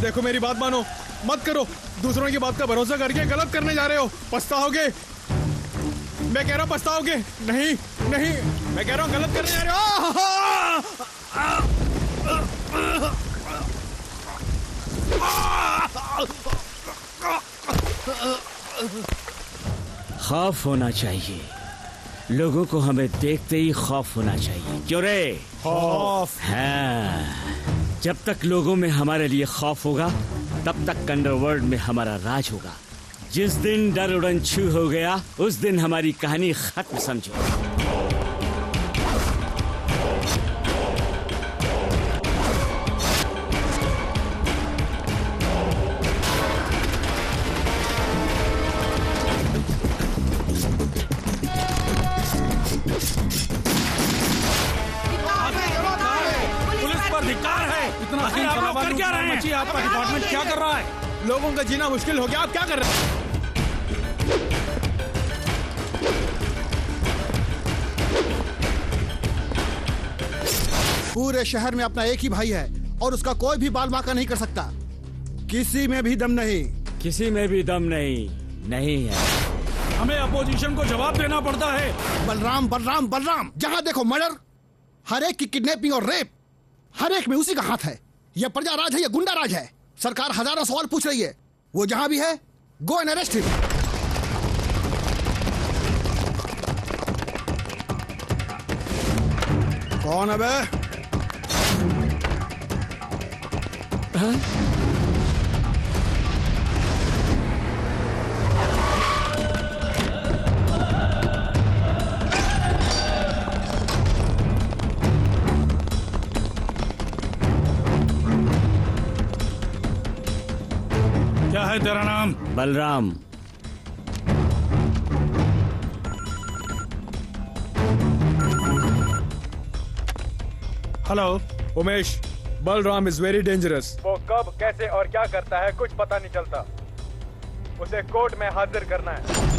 देखो मेरी बात मानो, मत करो। दूसरों की बात का भरोसा करके गलत करने जा रहे हो, पछताओगे। मैं कह रहा हूँ पछताओगे। नहीं नहीं, मैं कह रहा हूँ गलत करने जा रहे हो। खौफ होना चाहिए, लोगों को हमें देखते ही खौफ होना चाहिए। क्यों रे? खौफ? हाँ, जब तक लोगों में हमारे लिए खौफ होगा तब तक अंडरवर्ल्ड में हमारा राज होगा। जिस दिन डर उड़न छू हो गया उस दिन हमारी कहानी खत्म समझो। आपका डिपार्टमेंट क्या कर रहा है? लोगों का जीना मुश्किल हो गया, आप क्या कर रहे हैं? पूरे शहर में अपना एक ही भाई है और उसका कोई भी बाल बांका नहीं कर सकता। किसी में भी दम नहीं। किसी में भी दम नहीं है। हमें अपोजिशन को जवाब देना पड़ता है। बलराम बलराम बलराम, जहाँ देखो मर्डर, हर एक की किडनैपिंग और रेप, हर एक में उसी का हाथ है। यह प्रजा राज है या गुंडा राज है? सरकार हजारों सवाल पूछ रही है। वो जहां भी है, गो एंड अरेस्ट हिम। कौन है बे? क्या है तेरा नाम? Balram. Hello Umesh, Balram is very dangerous. वो कब कैसे और क्या करता है कुछ पता नहीं चलता। उसे कोर्ट में हाजिर करना है।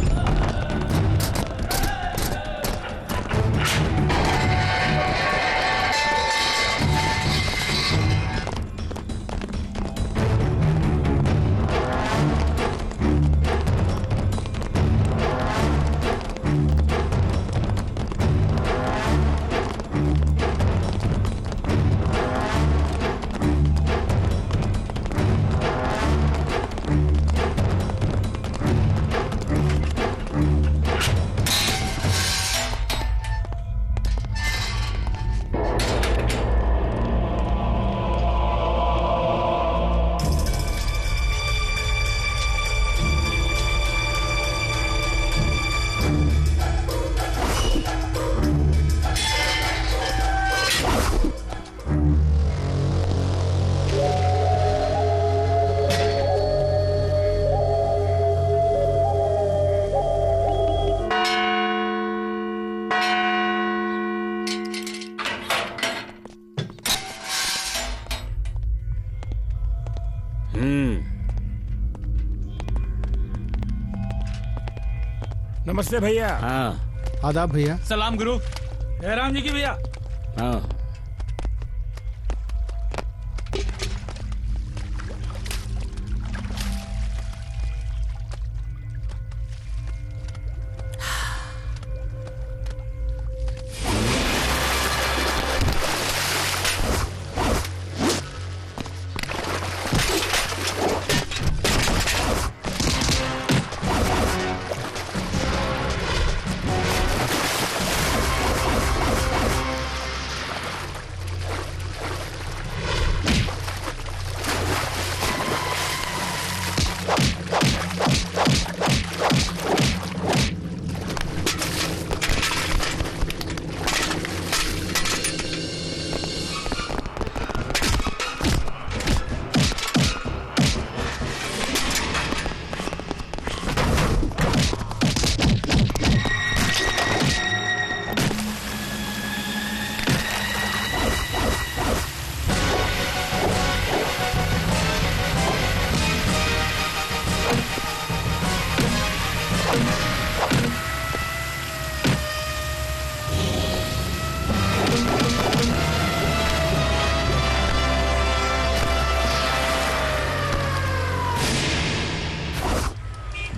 नमस्ते भैया। हाँ। आदाब भैया। सलाम गुरु। जयराम जी की भैया। हाँ।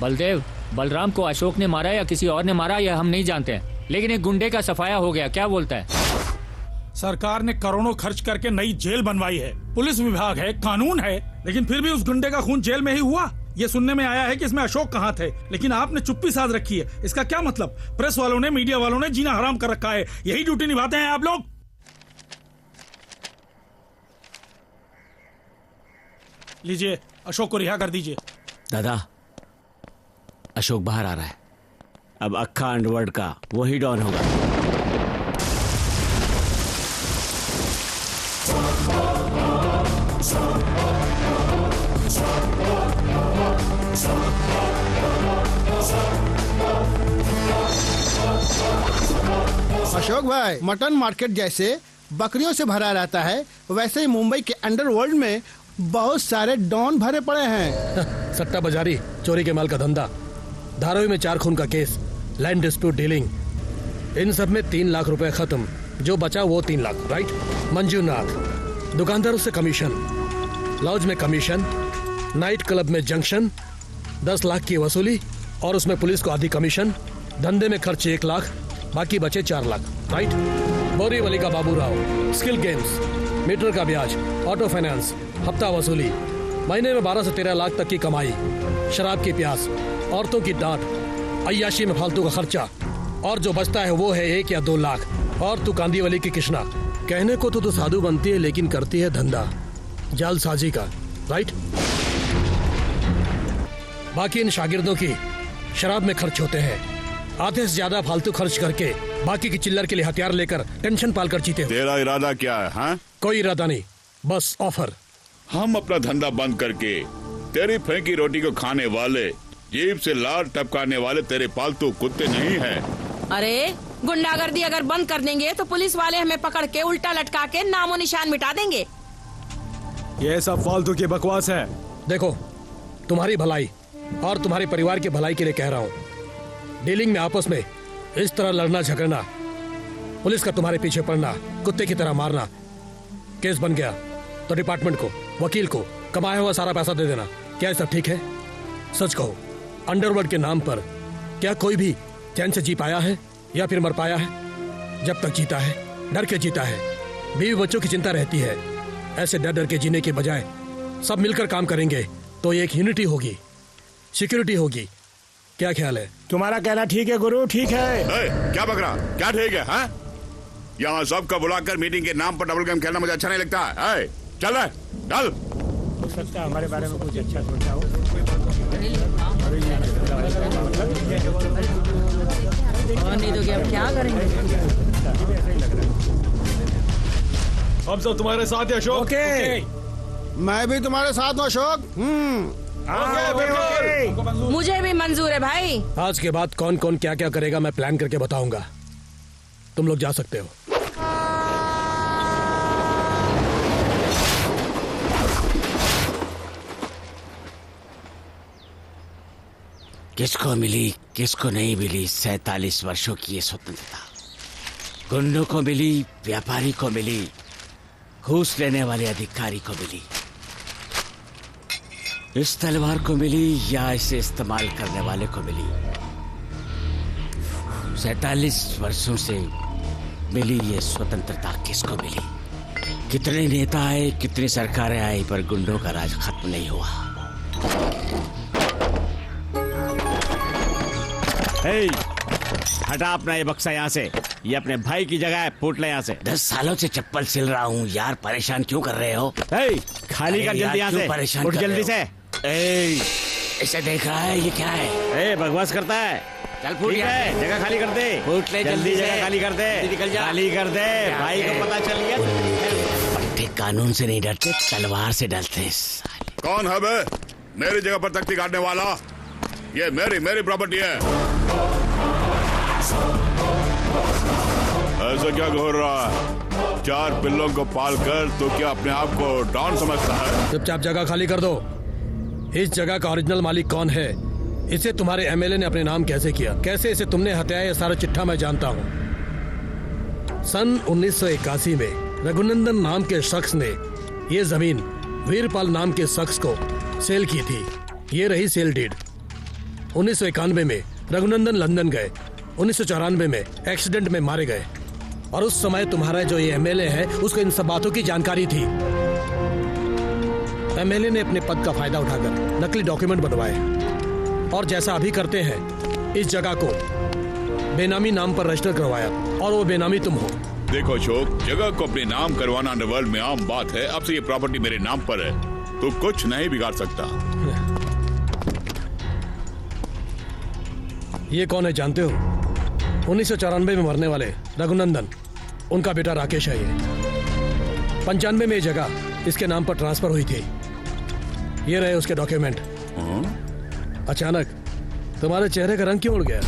बलदेव, बलराम को अशोक ने मारा या किसी और ने मारा यह हम नहीं जानते हैं, लेकिन एक गुंडे का सफाया हो गया। क्या बोलता है? सरकार ने करोड़ों खर्च करके नई जेल बनवाई है, पुलिस विभाग है, कानून है, लेकिन फिर भी उस गुंडे का खून जेल में ही हुआ। ये सुनने में आया है कि इसमें अशोक कहाँ थे, लेकिन आपने चुप्पी साध रखी है। इसका क्या मतलब? प्रेस वालों ने, मीडिया वालों ने जीना हराम कर रखा है। यही ड्यूटी निभाते हैं आप लोग। लीजिए, अशोक को रिहा कर दीजिए। दादा, अशोक बाहर आ रहा है। अब अक्खा अंडरवर्ल्ड का वही डॉन होगा। अशोक भाई, मटन मार्केट जैसे बकरियों से भरा रहता है, वैसे ही मुंबई के अंडरवर्ल्ड में बहुत सारे डॉन भरे पड़े हैं। सट्टा बाजारी, चोरी के माल का धंधा, धारावी में 4 खून का केस, लैंड डिस्प्यूट डीलिंग, इन सब में 3 लाख रुपए खत्म। जो बचा वो 3 लाख, राइट? मंजूनाथ, दुकानदारों से कमीशन, लॉज में कमीशन, नाइट क्लब में जंक्शन, 10 लाख की वसूली और उसमें पुलिस को आधी कमीशन, धंधे में खर्च 1 लाख, बाकी बचे 4 लाख, राइट? बोरीवली का Babu Rao, skill games, metre का ब्याज, ऑटो फाइनेंस, हफ्ता वसूली, महीने में 12 से 13 लाख तक की कमाई, शराब की प्यास, औरतों की डांट, अय्याशी में फालतू का खर्चा, और जो बचता है वो है 1 या 2 लाख। और तू कांदीवली की कृष्णा, कहने को तो साधु बनती है लेकिन करती है धंधा जालसाजी का, राइट? बाकी इन शागिर्दों की शराब में खर्च होते हैं, आधे से ज्यादा फालतू खर्च करके बाकी की चिल्लर के लिए हथियार लेकर टेंशन पालकर जीते हो। तेरा इरादा क्या है? हाँ? कोई इरादा नहीं, बस ऑफर। हम अपना धंधा बंद करके तेरी फेंकी रोटी को खाने वाले, जीभ से लार टपकाने वाले तेरे पालतू कुत्ते नहीं हैं। अरे गुंडागर्दी अगर बंद कर देंगे तो पुलिस वाले हमें पकड़ के उल्टा लटका के नामो निशान मिटा देंगे। ये सब फालतू की बकवास है। देखो, तुम्हारी भलाई और तुम्हारे परिवार की भलाई के लिए कह रहा हूँ। डीलिंग में आपस में इस तरह लड़ना झगड़ना, पुलिस का तुम्हारे पीछे पड़ना, कुत्ते की तरह मारना, केस बन गया तो डिपार्टमेंट को, वकील को कमाया हुआ सारा पैसा दे देना। क्या ये सब ठीक है? सच कहो, अंडरवर्ल्ड के नाम पर क्या कोई भी चैन से जी पाया है या फिर मर पाया है? जब तक जीता है डर के जीता है, बीवी बच्चों की चिंता रहती है। ऐसे डर डर के जीने के बजाय सब मिलकर काम करेंगे तो एक यूनिटी होगी, सिक्योरिटी होगी। क्या ख्याल है? तुम्हारा कहना ठीक है गुरु, ठीक है। क्या बकरा, क्या ठीक है? हाँ? यहाँ सबका बुलाकर मीटिंग के नाम पर डबल गेम खेलना मुझे अच्छा नहीं लगता है। चल चल। हो सकता है हमारे बारे में कुछ अच्छा सोचा हो। नहीं तो क्या करेंगे? हम सब तुम्हारे साथ है अशोक। ओके, मैं भी तुम्हारे साथ हूँ अशोक। मुझे भी मंजूर है भाई। आज के बाद कौन कौन क्या क्या करेगा मैं प्लान करके बताऊंगा। तुम लोग जा सकते हो। किसको मिली किसको नहीं मिली 47 वर्षों की ये स्वतंत्रता? गुंडों को मिली, व्यापारी को मिली, घूस लेने वाले अधिकारी को मिली। इस तलवार को मिली या इसे इस्तेमाल करने वाले को मिली? 47 वर्षों से मिली ये स्वतंत्रता किसको मिली? कितने नेता आए, कितनी सरकारें आई, पर गुंडों का राज खत्म नहीं हुआ। हे, हटा अपना ये बक्सा यहाँ से। ये अपने भाई की जगह है, फूट ले यहाँ से। 10 सालों से चप्पल सिल रहा हूँ यार, परेशान क्यों कर रहे हो? हे, खाली कर जल्दी यहाँ से, परेशान उठ जल्दी से। इसे देख रहा है, ये क्या है? ए, बकवास करता है। चल फूट है, जगह खाली कर दे। फूट ले जल्दी, जगह खाली कर दे, निकल जा। खाली कर दे, भाई को पता चल गया। पट्टे कानून से नहीं डरते, तलवार से डरते। कौन है बे मेरी जगह पर तख्ती काटने वाला? ये मेरी प्रॉपर्टी है। ऐसा क्या घोर रहा है? 4 पिल्लों को पाल कर तो क्या अपने आप को डॉन समझता है? चुपचाप जगह खाली कर दो। इस जगह का ओरिजिनल मालिक कौन है? इसे तुम्हारे एमएलए ने अपने नाम कैसे किया? कैसे इसे तुमने हत्याया? ये सारा चिट्ठा मैं जानता हूँ। सन 1981 में रघुनंदन नाम के शख्स ने ये जमीन वीरपाल नाम के शख्स को सेल की थी। ये रही सेल डीड। 1991 में रघुनंदन लंदन गए, 1994 में एक्सीडेंट में मारे गए, और उस समय तुम्हारा जो ये एमएलए है उसको इन सब बातों की जानकारी थी। एमएलए ने अपने पद का फायदा उठाकर नकली डॉक्यूमेंट बनवाए, और जैसा अभी करते हैं इस जगह को बेनामी नाम पर रजिस्टर करवाया, और वो बेनामी तुम हो। देखो अशोक, जगह को अपने नाम करवाना अंडरवर्ल्ड में आम बात है। अब से ये प्रॉपर्टी मेरे नाम पर है, तो कुछ नहीं बिगाड़ सकता। ये कौन है जानते हो? 1994 में मरने वाले रघुनंदन, उनका बेटा राकेश है। ये 95 में ये जगह इसके नाम पर ट्रांसफर हुई थी। ये रहे उसके डॉक्यूमेंट। अचानक तुम्हारे चेहरे का रंग क्यों उड़ गया?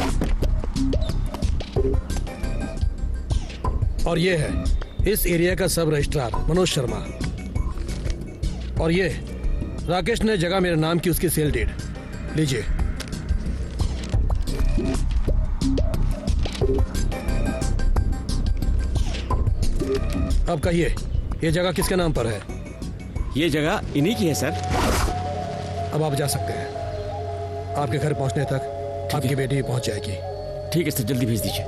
और ये है इस एरिया का सब रजिस्ट्रार मनोज शर्मा, और ये राकेश ने जगह मेरे नाम की उसकी सेल डीड। लीजिए। अब कहिए, ये जगह किसके नाम पर है? ये जगह इन्हीं की है सर। अब आप जा सकते हैं। आपके घर पहुंचने तक आपकी बेटी भी पहुंच जाएगी। ठीक है सर, जल्दी भेज दीजिए।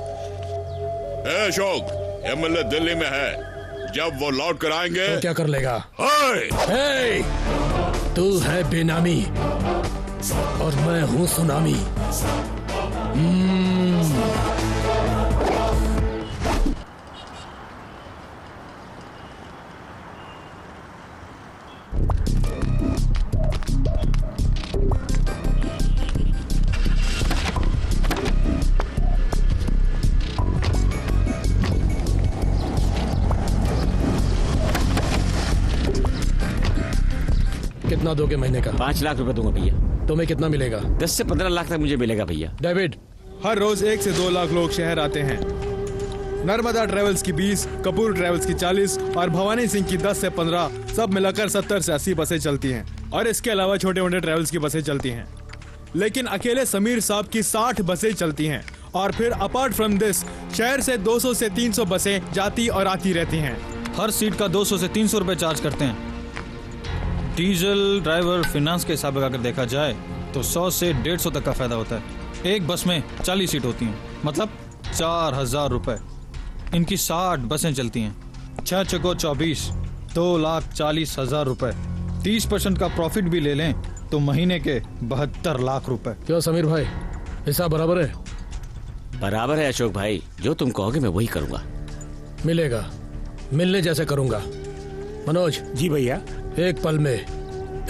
अशोक, एमएलए दिल्ली में है, जब वो लौट कर आएंगे तो क्या कर लेगा? हे! तू है बेनामी और मैं हूं सुनामी। कितना दोगे महीने का? 5 लाख रुपए दूंगा भैया। तुम्हें कितना मिलेगा? 10 से 15 लाख तक मुझे मिलेगा भैया। डेविड, हर रोज 1 से 2 लाख लोग शहर आते हैं। नर्मदा ट्रेवल्स की 20, कपूर ट्रेवल्स की 40 और भवानी सिंह की 10 से 15, सब मिलाकर 70 से 80 बसें चलती हैं, और इसके अलावा छोटे मोटे ट्रेवल्स की बसें चलती हैं। लेकिन अकेले समीर साहब की 60 बसें चलती हैं, और फिर अपार्ट फ्रॉम दिस शहर से 200 से 300 बसें जाती और आती रहती हैं। हर सीट का 200 से 300 रुपए चार्ज करते हैं। डीजल, ड्राइवर, फाइनेंस के हिसाब लगाकर देखा जाए तो 100 से 150 तक का फायदा होता है। एक बस में 40 सीट होती हैं, मतलब 4000 रुपए। इनकी 60 बसें चलती हैं, 6 चको 24, 2,40,000 रुपए। 30% का प्रॉफिट भी ले लें तो महीने के 72 लाख रुपए। क्यों समीर भाई, हिसाब बराबर है? बराबर है अशोक भाई, जो तुम कहोगे मैं वही करूंगा। मिलेगा, मिलने जैसे करूंगा। मनोज जी भैया। एक पल में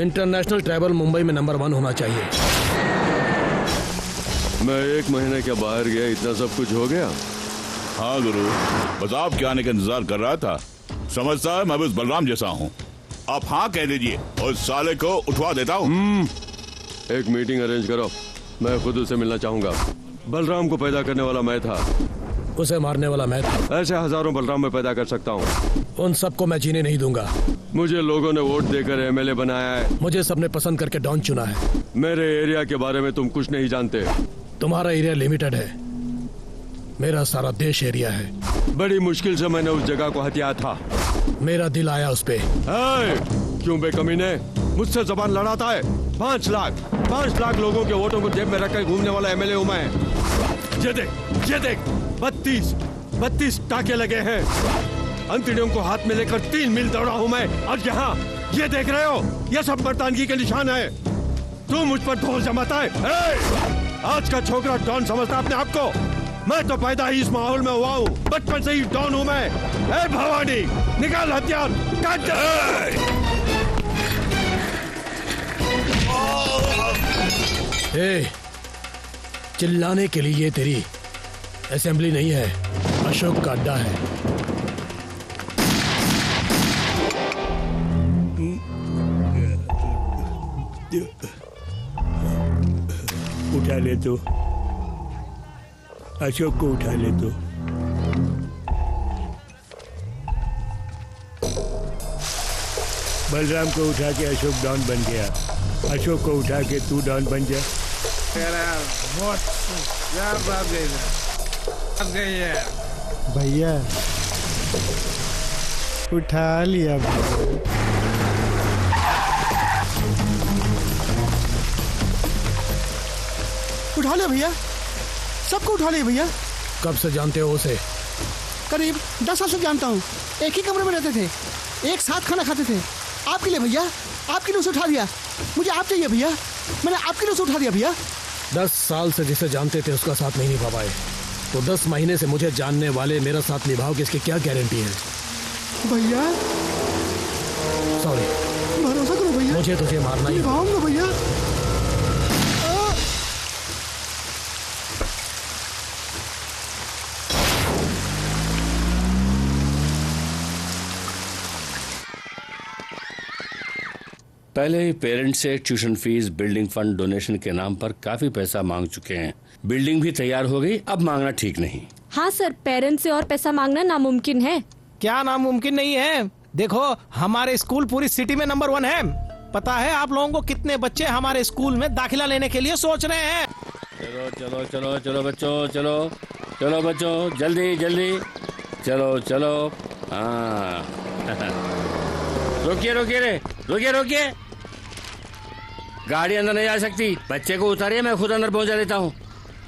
इंटरनेशनल ट्रैवल मुंबई में नंबर 1 होना चाहिए। मैं 1 महीने के बाहर गया, इतना सब कुछ हो गया। हाँ गुरु, बस आपके आने का इंतजार कर रहा था। समझता है मैं भी उस बलराम जैसा हूँ। आप हाँ कह दीजिए और इस साले को उठवा देता हूँ। एक मीटिंग अरेंज करो, मैं खुद उसे मिलना चाहूंगा। बलराम को पैदा करने वाला मैं था, उसे मारने वाला मैं था। ऐसे हजारों बलराम मैं पैदा कर सकता हूँ। उन सबको मैं जीने नहीं दूंगा। मुझे लोगों ने वोट देकर एमएलए बनाया है। मुझे सबने पसंद करके डॉन चुना है। मेरे एरिया के बारे में तुम कुछ नहीं जानते। तुम्हारा एरिया लिमिटेड है, मेरा सारा देश एरिया है। बड़ी मुश्किल से मैंने उस जगह को हथिया था। मेरा दिल आया उस पे। क्यों बेकमीने, मुझसे जबान लड़ाता है? 5 लाख लोगों के वोटों को जेब में रखकर घूमने वाला एमएलए हूं मैं। ये देख 32 टाके लगे हैं। अंतड़ियों को हाथ में लेकर 3 मील दौड़ा हूं मैं, और यहाँ ये देख रहे हो, ये सब मर्दानगी के निशान है। तू मुझ पर ढोल जमाता है। आज का छोकरा डॉन समझता अपने आप को। मैं तो पैदा ही इस माहौल में हुआ हूँ, बचपन से ही डॉन हूँ मैं। भवानी, निकाल हथियार, काट दे। चिल्लाने के लिए ये तेरी असेंबली नहीं है, अशोक का अड्डा है। उठा ले तो, अशोक को उठा ले तो। बलराम को उठा के अशोक डॉन बन गया, अशोक को उठा के तू डॉन बन जा। भैया उठा लिया। उठा लिया भैया, सबको उठा लिया भैया। कब से जानते हो उसे? करीब 10 साल से जानता हूँ। एक ही कमरे में रहते थे, एक साथ खाना खाते थे। आपके लिए भैया, आपके लिए उसे उठा दिया। मुझे आप चाहिए भैया, मैंने आपके लिए उसे उठा दिया भैया। 10 साल से जिसे जानते थे उसका साथ नहीं निभा पाए, तो 10 महीने से मुझे जानने वाले मेरा साथ निभाओगे, इसकी क्या गारंटी है? भैया सॉरी, भरोसा करो भैया, मुझे तुझे मारना ही निभाऊंगा भैया। पहले ही पेरेंट्स से tuition fees, building fund, donation के नाम पर काफी पैसा मांग चुके हैं। बिल्डिंग भी तैयार हो गई, अब मांगना ठीक नहीं। हाँ सर, पेरेंट्स से और पैसा मांगना नामुमकिन है। क्या नामुमकिन नहीं है? देखो, हमारे स्कूल पूरी सिटी में नंबर 1 है। पता है आप लोगों को कितने बच्चे हमारे स्कूल में दाखिला लेने के लिए सोच रहे हैं? चलो चलो चलो चलो बच्चों, चलो चलो बच्चों, जल्दी जल्दी चलो चलो। हाँ रोकिए रोकिए रे, रोकिए रोकिए, गाड़ी अंदर नहीं जा सकती। बच्चे को उतारिए, मैं खुद अंदर पहुंचा देता हूँ।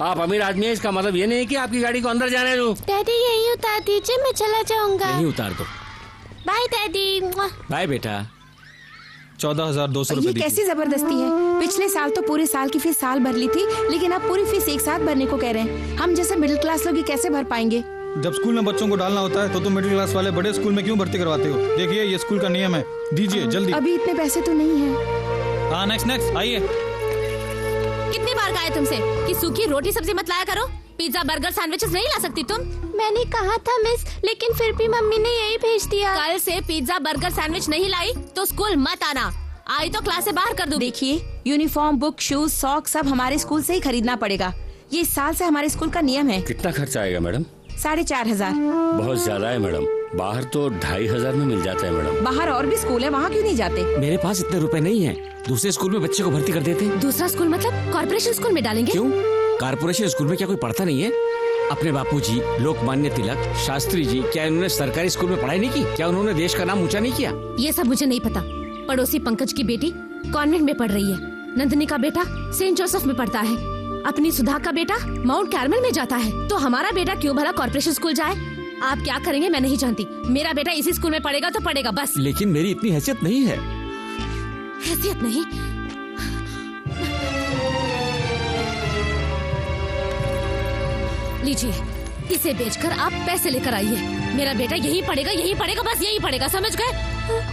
आप अमीर आदमी है, इसका मतलब ये नहीं कि आपकी गाड़ी को अंदर जाने दूं। डैडी यही उतार दीजिए, मैं चला जाऊंगा। यही उतार दो। Bye daddy. बाय बेटा। 14,200 ये रुपए कैसी जबरदस्ती है? पिछले साल तो पूरे साल की फीस साल भर ली थी, लेकिन अब पूरी फीस एक साथ भरने को कह रहे हैं। हम जैसे मिडिल क्लास लोग ये कैसे भर पाएंगे? जब स्कूल में बच्चों को डालना होता है तो तुम मिडिल क्लास वाले बड़े स्कूल में क्यों भर्ती करवाते हो? देखिए, ये स्कूल का नियम है, दीजिए जल्दी। अभी इतने पैसे तो नहीं है। हाँ, नेक्स्ट आइए। कितनी बार कहा है तुमसे कि सूखी रोटी सब्जी मत लाया करो? पिज्जा, बर्गर, सैंडविचेस नहीं ला सकती तुम? मैंने कहा था मिस, लेकिन फिर भी मम्मी ने यही भेज दिया। कल से पिज्जा, बर्गर, सैंडविच नहीं लाई तो स्कूल मत आना। आई तो क्लास से बाहर कर दूं। देखिए, यूनिफॉर्म, बुक, शूज, सॉक्स सब हमारे स्कूल से ही खरीदना पड़ेगा। ये इस साल से हमारे स्कूल का नियम है। कितना खर्चा आएगा मैडम? 4,500। बहुत ज्यादा है मैडम, बाहर तो 2,500 में मिल जाता है मैडम। बाहर और भी स्कूल है, वहाँ क्यों नहीं जाते? मेरे पास इतने रुपए नहीं है, दूसरे स्कूल में बच्चे को भर्ती कर देते। दूसरा स्कूल मतलब कॉर्पोरेशन स्कूल में डालेंगे? क्यों? कॉर्पोरेशन स्कूल में क्या कोई पढ़ता नहीं है? अपने बापूजी लोकमान्य तिलक, शास्त्री जी, क्या इन्होंने सरकारी स्कूल में पढ़ाई नहीं की? क्या उन्होंने देश का नाम ऊंचा नहीं किया? ये सब मुझे नहीं पता। पड़ोसी पंकज की बेटी कॉन्वेंट में पढ़ रही है, नंदनी का बेटा सेंट जोसेफ में पढ़ता है, अपनी सुधा का बेटा माउंट कार्मेल में जाता है। तो हमारा बेटा क्यों भला कॉर्पोरेशन स्कूल जाए? आप क्या करेंगे मैं नहीं जानती, मेरा बेटा इसी स्कूल में पढ़ेगा तो पढ़ेगा बस। लेकिन मेरी इतनी हैसियत नहीं है। हैसियत नहीं? लीजिए, इसे बेचकर आप पैसे लेकर आइए। मेरा बेटा यही पढ़ेगा, बस यही पढ़ेगा, समझ गए?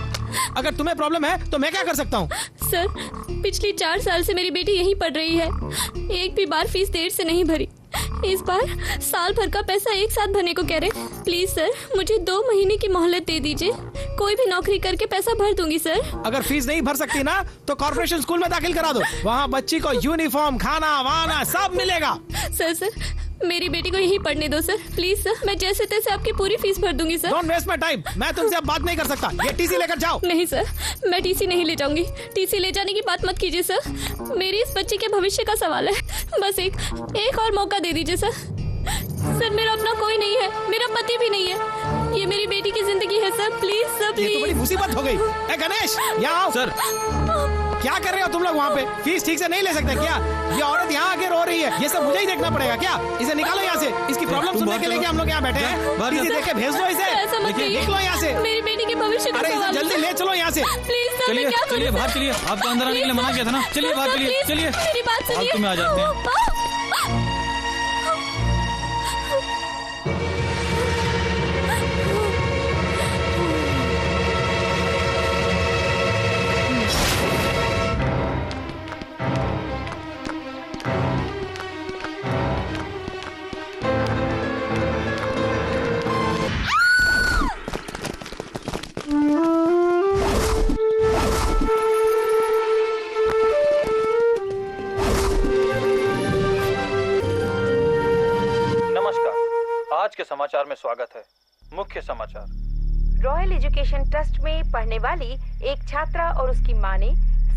अगर तुम्हें प्रॉब्लम है तो मैं क्या कर सकता हूँ? सर, पिछली 4 साल से मेरी बेटी यहीं पढ़ रही है, एक भी बार फीस देर से नहीं भरी। इस बार साल भर का पैसा एक साथ भरने को कह रहे। प्लीज सर, मुझे 2 महीने की मोहलत दे दीजिए, कोई भी नौकरी करके पैसा भर दूंगी सर। अगर फीस नहीं भर सकती ना तो कॉर्पोरेशन स्कूल में दाखिल करा दो, वहाँ बच्ची को यूनिफॉर्म, खाना वाना सब मिलेगा। सर, मेरी बेटी को यहीं पढ़ने दो सर, प्लीज सर, मैं जैसे तैसे आपकी पूरी फीस भर दूंगी sir. Don't waste my time, मैं तुमसे अब बात नहीं कर सकता, ये टीसी लेकर जाओ। नहीं सर, मैं टीसी नहीं ले जाऊंगी, टीसी ले जाने की बात मत कीजिए सर, मेरी इस बच्ची के भविष्य का सवाल है, बस एक और मौका दे दीजिए सर। सर, मेरा अपना कोई नहीं है, मेरा पति भी नहीं है, ये मेरी बेटी की जिंदगी है सर, प्लीज सर, प्लीज। ये तो बड़ी मुसीबत हो गई। ए गणेश, यहाँ आओ। सर, क्या कर रहे हो तुम लोग वहाँ पे? फीस ठीक से नहीं ले सकते क्या? ये औरत यहाँ आके रो रही है, ये सब मुझे ही देखना पड़ेगा क्या? इसे निकालो यहाँ से, इसकी प्रॉब्लम सुनने के लिए हम लोग यहाँ बैठे हैं। टीसी देके भेज दो इसे, निकलो यहाँ से। मेरी बेटी के भविष्य का सवाल है। जल्दी ले चलो यहाँ से। प्लीज सर, चलिए चलिए बाहर चलिए, आपको अंदर आने के लिए मना किया था ना, चलिए बाहर चलिए, चलिए मेरी बात सुनिए। फालतू में आ जाते हैं। आज के समाचार में स्वागत है। मुख्य समाचार। रॉयल एजुकेशन ट्रस्ट में पढ़ने वाली एक छात्रा और उसकी मां ने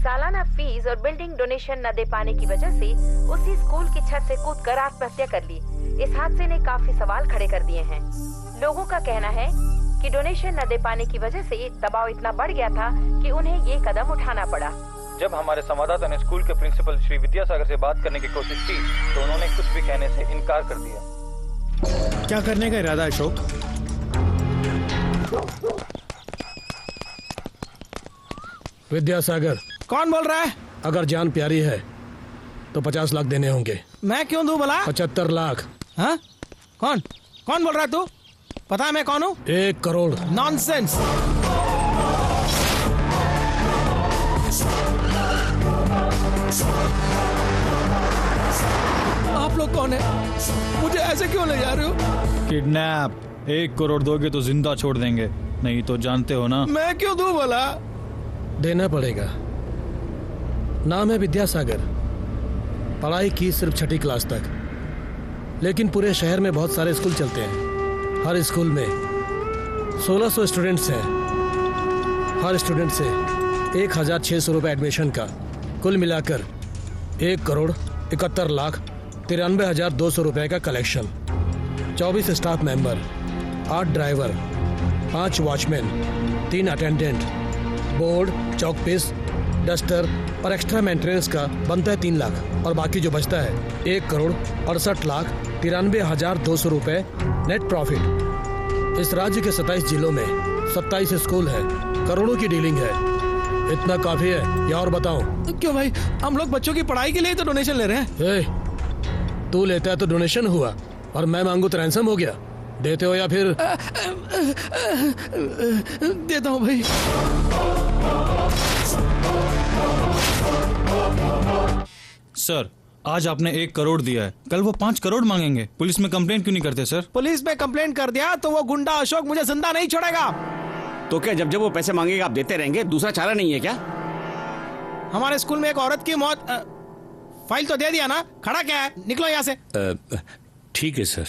सालाना फीस और बिल्डिंग डोनेशन न दे पाने की वजह से उसी स्कूल की छत से कूदकर आत्महत्या कर ली। इस हादसे ने काफी सवाल खड़े कर दिए हैं। लोगों का कहना है कि डोनेशन न दे पाने की वजह से दबाव इतना बढ़ गया था कि उन्हें ये कदम उठाना पड़ा। जब हमारे संवाददाता ने स्कूल के प्रिंसिपल श्री विद्यासागर से बात करने की कोशिश की तो उन्होंने कुछ भी कहने से इनकार कर दिया। क्या करने का इरादा है अशोक? विद्यासागर। कौन बोल रहा है? अगर जान प्यारी है तो 50 लाख देने होंगे। मैं क्यों दूं भला? 75 लाख। हाँ? कौन कौन बोल रहा है तू? पता है मैं कौन हूँ? 1 करोड़। नॉनसेंस। आप लोग कौन है? मुझे ऐसे क्यों ले जा रहे हो? किडनैप। 1 करोड़ दोगे तो जिंदा छोड़ देंगे, नहीं तो जानते हो ना। मैं क्यों दूं भला? देना पड़ेगा। नाम है विद्यासागर। पढ़ाई की सिर्फ 6ठी क्लास तक, लेकिन पूरे शहर में बहुत सारे स्कूल चलते हैं। हर स्कूल में 1600 स्टूडेंट्स हैं। हर स्टूडेंट से 1600 रुपये एडमिशन का, कुल मिलाकर 1 करोड़ 71 लाख 93,200 रुपये का कलेक्शन। 24 staff member, 8 driver, 5 watchman, 3 attendant, board, chalk piece, duster और एक्स्ट्रा मेंटेनेंस का बनता है 3 लाख, और बाकी जो बचता है 1 करोड़ 68 लाख 93,200 रुपये नेट प्रॉफिट। इस राज्य के 27 जिलों में 27 स्कूल है, करोड़ों की डीलिंग है। इतना काफी है या और बताऊं? क्यों भाई, हम लोग बच्चों की पढ़ाई के लिए तो डोनेशन ले रहे हैं। तू लेता है तो डोनेशन हुआ, और मैं मांगू तो रैंसम हो गया। देते हो या फिर? देता हूँ भाई। सर, आज आपने 1 करोड़ दिया है, कल वो 5 करोड़ मांगेंगे। पुलिस में कंप्लेंट क्यों नहीं करते सर? पुलिस में कंप्लेंट कर दिया तो वो गुंडा अशोक मुझे जिंदा नहीं छोड़ेगा। तो क्या जब जब वो पैसे मांगेगा आप देते रहेंगे? दूसरा चारा नहीं है क्या? हमारे स्कूल में एक औरत की मौत। फाइल तो दे दिया ना, खड़ा क्या है? निकलो यहाँ से। ठीक है सर।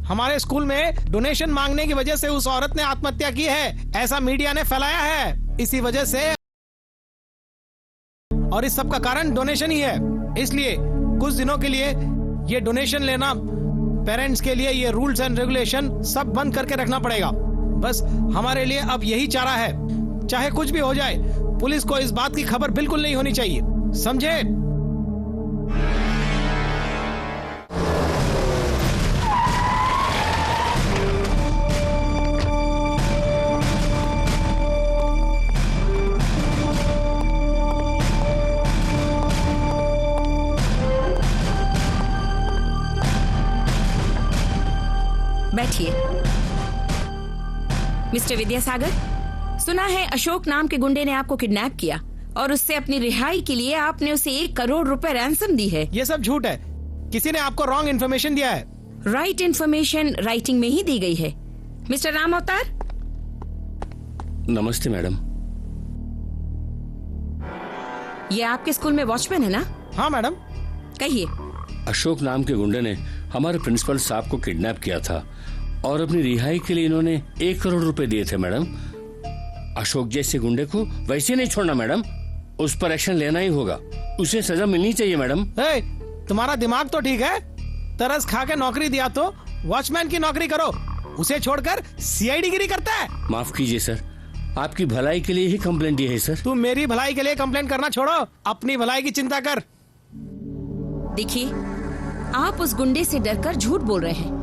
हमारे स्कूल में डोनेशन मांगने की वजह से उस औरत ने आत्महत्या की है, ऐसा मीडिया ने फैलाया है। इसी वजह से, और इस सब का कारण डोनेशन ही है। इसलिए कुछ दिनों के लिए ये डोनेशन लेना, पेरेंट्स के लिए ये रूल्स एंड रेगुलेशन सब बंद करके रखना पड़ेगा। बस हमारे लिए अब यही चारा है। चाहे कुछ भी हो जाए, पुलिस को इस बात की खबर बिल्कुल नहीं होनी चाहिए, समझे? बैठिए। मिस्टर विद्यासागर, सुना है अशोक नाम के गुंडे ने आपको किडनैप किया और उससे अपनी रिहाई के लिए आपने उसे 1 करोड़ रुपए रैंसम दी है। ये सब झूठ है। किसी ने आपको रॉन्ग इन्फॉर्मेशन दिया है। राइट इन्फॉर्मेशन राइटिंग में ही दी गई है। मिस्टर राम अवतार। नमस्ते मैडम। ये आपके स्कूल में वॉचमैन है ना? हाँ मैडम। कहिए। अशोक नाम के गुंडे ने हमारे प्रिंसिपल साहब को किडनैप किया था और अपनी रिहाई के लिए इन्होंने 1 करोड़ रुपए दिए थे मैडम। अशोक जैसे गुंडे को वैसे नहीं छोड़ना मैडम, उस पर एक्शन लेना ही होगा। उसे सजा मिलनी चाहिए मैडम। तुम्हारा दिमाग तो ठीक है। तरस खा के नौकरी दिया तो वॉचमैन की नौकरी करो, उसे छोड़कर सीआईडी गिरी करता है। माफ कीजिए सर, आपकी भलाई के लिए ही कंप्लेंट दी है सर। तू मेरी भलाई के लिए कंप्लेंट करना छोड़ो, अपनी भलाई की चिंता कर। देखिए, आप उस गुंडे से डरकर झूठ बोल रहे हैं।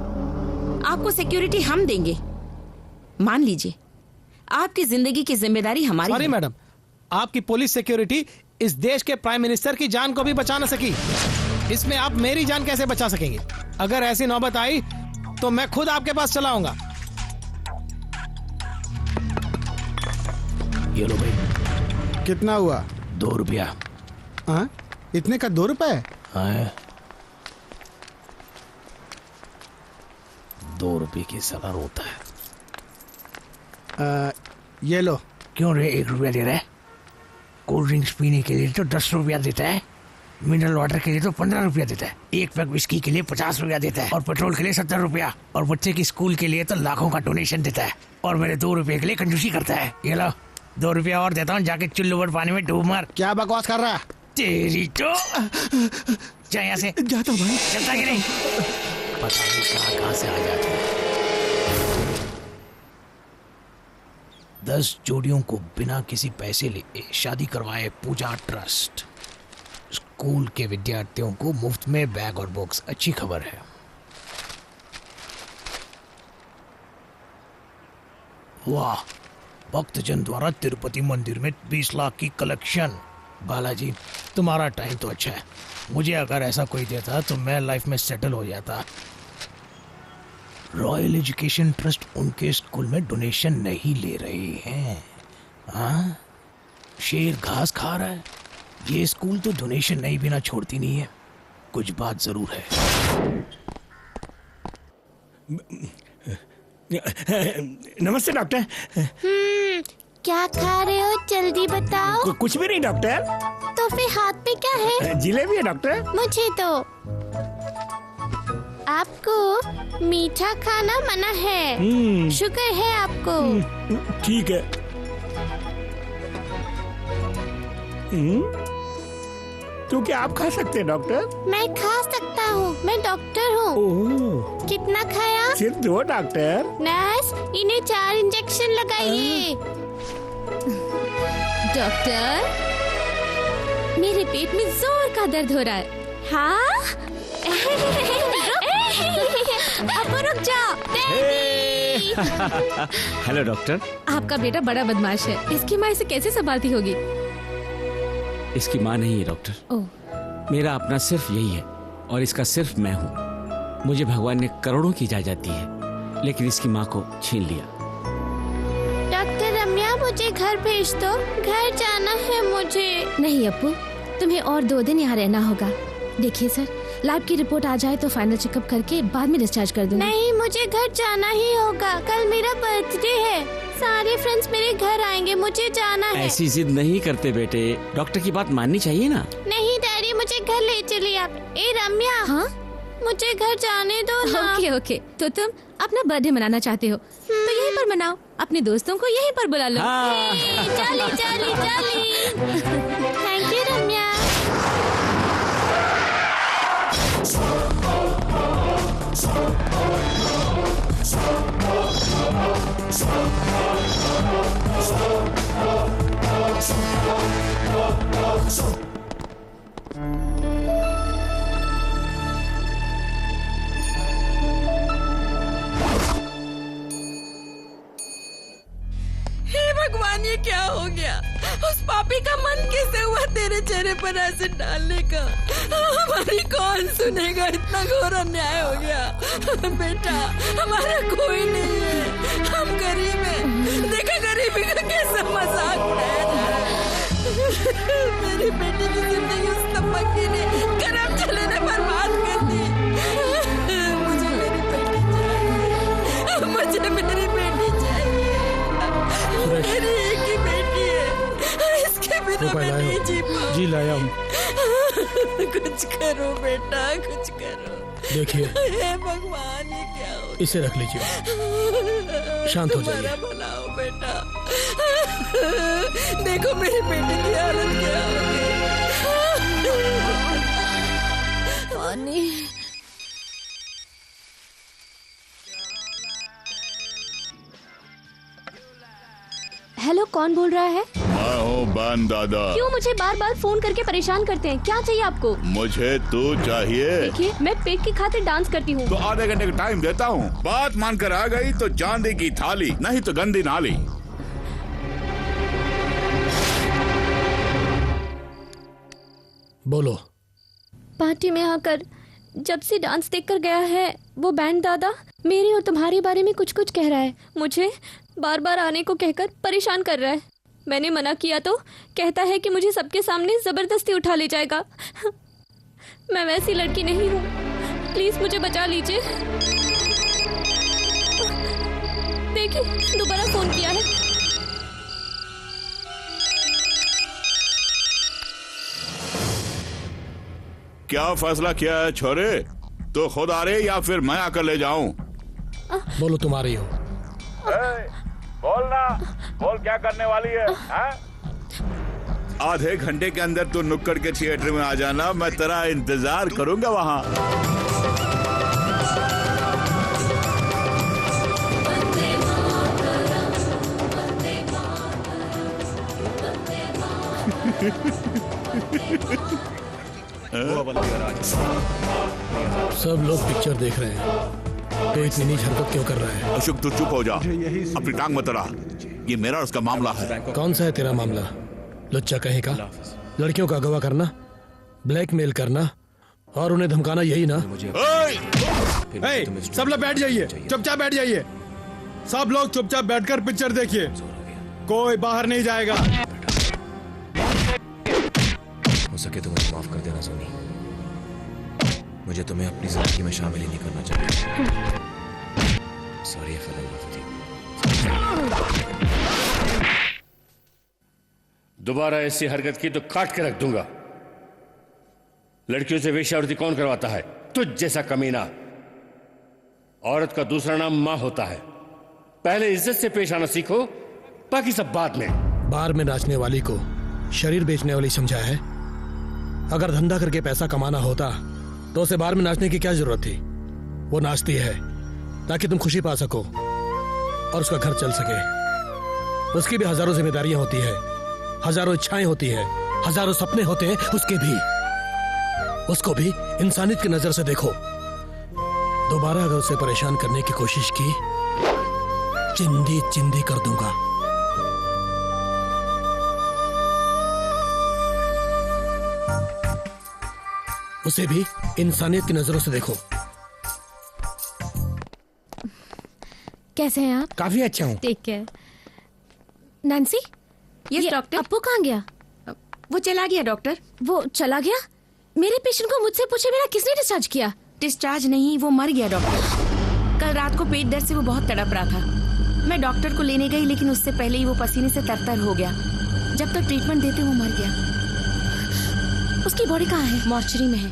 आपको सिक्योरिटी हम देंगे, मान लीजिए। आपकी जिंदगी की जिम्मेदारी हमारी है। सॉरी मैडम, आपकी पुलिस सिक्योरिटी इस देश के प्राइम मिनिस्टर की जान को भी बचा न सकी, इसमें आप मेरी जान कैसे बचा सकेंगे? अगर ऐसी नौबत आई तो मैं खुद आपके पास चला आऊंगा। ये लो भाई। कितना हुआ? 2 रुपया। हाँ? इतने का 2 रुपए? हाँ, 2 रुपये की सलाह होता है। ये लो। क्यों रे 1 रुपया दे रहा है? कोल्ड ड्रिंक्स पीने के लिए तो 10 रुपया देता है, मिनरल वाटर के लिए तो 15 रुपया देता है, 1 पैक विस्की के लिए 50 रुपया देता है, और पेट्रोल के लिए 70 रुपया, और बच्चे की स्कूल के लिए तो लाखों का डोनेशन देता है, और मेरे 2 रुपये के लिए कंजूसी करता है। ये लो 2 रुपया और देता हूँ, जाके चुल्लू भर पानी में डूब मार। क्या बकवास कर रहा है? तेरी तो जा यहाँ से। जाता हूँ भाई। चलता कि नहीं? पता नहीं कहाँ से आ जाते हैं। 10 जोड़ियों को बिना किसी पैसे लिए शादी करवाए पूजा ट्रस्ट। स्कूल के विद्यार्थियों को मुफ्त में बैग और बुक्स। अच्छी खबर है। वाह, भक्तजन द्वारा तिरुपति मंदिर में 20 लाख की कलेक्शन। बालाजी, तुम्हारा टाइम तो अच्छा है। मुझे अगर ऐसा कोई देता तो मैं लाइफ में सेटल हो जाता। रॉयल एजुकेशन ट्रस्ट उनके स्कूल में डोनेशन नहीं ले रहे हैं। हाँ, शेर घास खा रहा है। ये स्कूल तो डोनेशन नहीं बिना छोड़ती नहीं है। कुछ बात जरूर है। नमस्ते डॉक्टर। क्या खा रहे हो, जल्दी बताओ। कुछ भी नहीं डॉक्टर। तो फिर हाथ में क्या है? जिलेबी है डॉक्टर। मुझे तो आपको मीठा खाना मना है। शुगर है आपको। ठीक है। तो क्या आप खा सकते हैं डॉक्टर? मैं खा सकता हूँ, मैं डॉक्टर हूँ। कितना खाया? सिर्फ 2 डॉक्टर। नर्स, इन्हें 4 इंजेक्शन लगाइए। डॉक्टर, मेरे पेट में जोर का दर्द हो रहा है। हाँ? अब रुक जाओ। Hello doctor. आपका बेटा बड़ा बदमाश है। इसकी माँ इसे कैसे संभालती होगी? इसकी माँ नहीं है डॉक्टर। मेरा अपना सिर्फ यही है और इसका सिर्फ मैं हूँ। मुझे भगवान ने करोड़ों की जायदाद दी है, लेकिन इसकी माँ को छीन लिया। डॉक्टर रम्या, मुझे घर भेज दो। घर जाना है मुझे। नहीं अप्पू, तुम्हें और 2 दिन यहाँ रहना होगा। देखिए सर, लैब की रिपोर्ट आ जाए तो फाइनल चेकअप करके बाद में डिस्चार्ज कर दूंगा। नहीं, मुझे घर जाना ही होगा। कल मेरा बर्थडे है। सारे फ्रेंड्स मेरे घर आएंगे, मुझे जाना है। ऐसी जिद नहीं करते बेटे, डॉक्टर की बात माननी चाहिए ना। नहीं डैडी, मुझे घर ले चलिए आप। ए रम्या, हाँ? मुझे घर जाने दो ना। ओके, तो तुम अपना बर्थडे मनाना चाहते हो तो यहीं पर मनाओ। अपने दोस्तों को यहीं पर बुला लो। चली चली चली। थैंक यू रम्या। हे भगवान, ये क्या हो गया? उस पापी का मन कैसे हुआ तेरे चेहरे पर एसिड डालने का? हमारी कौन सुनेगा? इतना घोर अन्याय हो गया। बेटा, हमारा कोई नहीं है, हम गरीब हैं। देखा गरीबी का कैसा मजाक उड़ाया जा रहा है। मेरी बेटी की जिंदगी उस तपकी ने करम चले ने बर्बाद कर दी। मुझे मेरी बेटी चाहिए, मुझे मेरी बेटी चाहिए। मेरी एक ही बेटी है, इसके बिना मैं नहीं जी पाऊंगी। जी लाया हूँ। कुछ करो बेटा, कुछ करो। देखिए, हे भगवान, ये क्या हो? इसे रख लीजिए, शांत हो जाइए। तुम्हारा भला हो बेटा। देखो मेरी बेटी की हालत क्या हो गई। हेलो, कौन बोल रहा है? मैं हूँ बन दादा। क्यों मुझे बार बार फोन करके परेशान करते हैं? क्या चाहिए आपको? मुझे तू चाहिए। देखिए, मैं पेट की खातिर डांस करती हूँ। तो आधे घंटे का टाइम देता हूँ। बात मानकर आ गई तो चांदी की थाली, नहीं तो गंदी नाली। बोलो। पार्टी में आकर जब से डांस देखकर गया है वो बैंड दादा मेरे और तुम्हारे बारे में कुछ कुछ कह रहा है। मुझे बार बार आने को कहकर परेशान कर रहा है। मैंने मना किया तो कहता है कि मुझे सबके सामने जबरदस्ती उठा ले जाएगा। मैं वैसी लड़की नहीं हूँ, प्लीज मुझे बचा लीजिए। देखिए, दोबारा फोन किया है। क्या फैसला किया है छोरे? तो खुद आ रहे या फिर मैं आकर ले जाऊं? बोलो, तुम आ रही हो? बोलना, बोल क्या करने वाली है? आधे घंटे के अंदर तू नुक्कड़ के थिएटर में आ जाना, मैं तेरा इंतजार करूंगा वहां। सब लोग पिक्चर देख रहे हैं तो इतनी नीच हरकत क्यों कर रहा है? अशोक तू चुप हो जा, अपनी टांग मत अड़ा। ये मेरा और उसका मामला है। कौन सा है तेरा मामला? लुच्चा कहेगा। लड़कियों का अगवा करना, ब्लैकमेल करना और उन्हें धमकाना, यही ना? सब लोग बैठ जाइए, चुपचाप बैठ जाइए। सब लोग चुपचाप बैठकर पिक्चर देखिए, कोई बाहर नहीं जाएगा। हो सके तो मुझे माफ कर देना सोनी, मुझे तुम्हें अपनी जिंदगी में शामिल ही नहीं करना चाहिए। Sorry if I love you. दोबारा ऐसी हरकत की तो काट के रख दूंगा। लड़कियों से वेश्यावृत्ति कौन करवाता है? तुझ जैसा कमीना। औरत का दूसरा नाम मां होता है। पहले इज्जत से पेश आना सीखो, बाकी सब बाद में। बार में नाचने वाली को शरीर बेचने वाली समझा है? अगर धंधा करके पैसा कमाना होता तो उसे बार में नाचने की क्या जरूरत थी? वो नाचती है ताकि तुम खुशी पा सको और उसका घर चल सके। उसकी भी हजारों जिम्मेदारियां होती है, हजारों इच्छाएं होती है, हजारों सपने होते हैं उसके भी। उसको भी इंसानियत की नजर से देखो। दोबारा अगर उसे परेशान करने की कोशिश की, चिंदी चिंदी कर दूंगा। उसे भी इंसानियत की नजरों से देखो। कैसे हैं आप? काफी अच्छा हूँ। Take care. Nancy, yes doctor. Appu कहाँ गया? वो चला गया डॉक्टर। वो चला गया? मेरे पेशेंट को मुझसे पूछे बिना किसने डिस्चार्ज किया? डिस्चार्ज नहीं, वो मर गया डॉक्टर। कल रात को पेट दर्द से वो बहुत तड़प रहा था। मैं डॉक्टर को लेने गई, लेकिन उससे पहले ही वो पसीने से तरतर हो गया। जब तक ट्रीटमेंट देते वो मर गया। उसकी बॉडी कहाँ है? मॉर्चरी में है।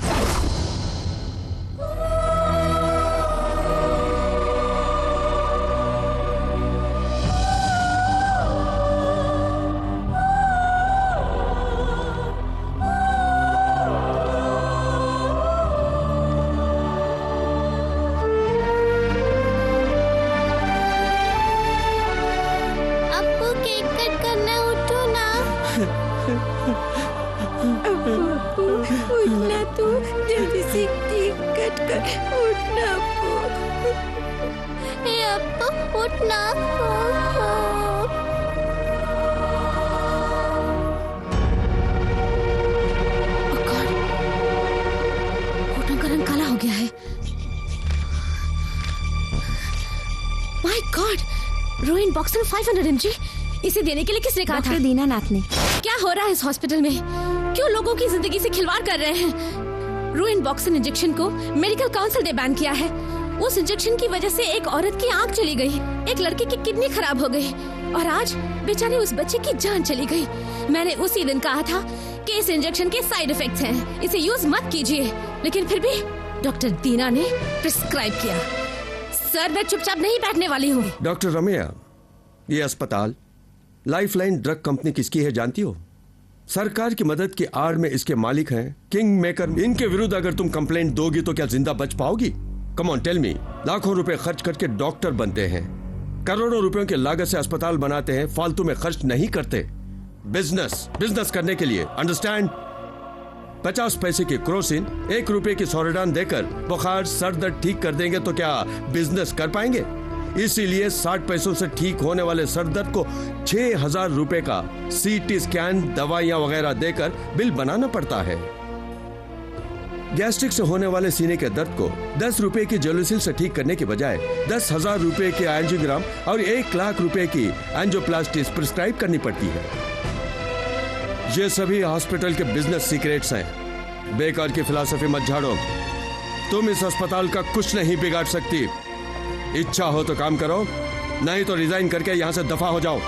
उठना तू, जल्दी से केक कट कर। उठना अप्पू। ए अप्पू उठना। घुटनों का रंग काला हो गया है। My God, ruin BOXN 500 mg। इसे देने के लिए किसने कहा था? डॉक्टर दीनानाथ ने। क्या हो रहा है इस हॉस्पिटल में? क्यों लोगों की जिंदगी से खिलवाड़ कर रहे हैं? रोइन बॉक्सन इंजेक्शन को मेडिकल काउंसिल ने बैन किया है। उस इंजेक्शन की वजह से एक औरत की आंख चली गई, एक लड़के की किडनी खराब हो गई और आज बेचारे उस बच्चे की जान चली गई। मैंने उसी दिन कहा था कि इस इंजेक्शन के साइड इफेक्ट्स हैं, इसे यूज मत कीजिए, लेकिन फिर भी डॉक्टर दीना ने प्रिस्क्राइब किया। सर, मैं चुपचाप नहीं बैठने वाली हूँ। डॉक्टर रमैया, ये अस्पताल लाइफलाइन ड्रग कंपनी किसकी है जानती हो? सरकार की मदद की आड़ में इसके मालिक हैं किंग मेकर। इनके विरुद्ध अगर तुम कंप्लेंट दोगी तो क्या जिंदा बच पाओगी? Come on tell me. लाखों रुपए खर्च करके डॉक्टर बनते हैं, करोड़ों रुपयों की लागत से अस्पताल बनाते हैं, फालतू में खर्च नहीं करते। बिजनेस करने के लिए, अंडरस्टैंड? 50 पैसे की क्रोसिन, 1 रुपए की सोरेडान देकर बुखार सर दर्द ठीक कर देंगे तो क्या बिजनेस कर पाएंगे? इसीलिए 60 पैसों से ठीक होने वाले सर दर्द को 6000 रुपए का सीटी स्कैन, दवाइयां वगैरह देकर बिल बनाना पड़ता है। गैस्ट्रिक से होने वाले सीने के दर्द को 10 रुपए की जेलोसिल से ठीक करने के बजाय 10,000 रुपए के एंजियोग्राम और 1 लाख रुपए की एंजियोप्लास्टी प्रिस्क्राइब करनी पड़ती है। ये सभी हॉस्पिटल के बिजनेस सीक्रेट्स हैं। बेकार की फिलॉसफी मत झाड़ो। तुम इस अस्पताल का कुछ नहीं बिगाड़ सकती। इच्छा हो तो काम करो, नहीं तो रिजाइन करके यहां से दफा हो जाओ।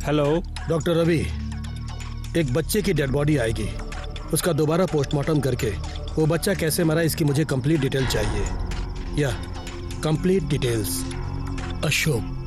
हेलो डॉक्टर रवि, एक बच्चे की डेड बॉडी आएगी, उसका दोबारा पोस्टमार्टम करके वो बच्चा कैसे मरा इसकी मुझे कंप्लीट डिटेल चाहिए। या कंप्लीट डिटेल्स। अशोक।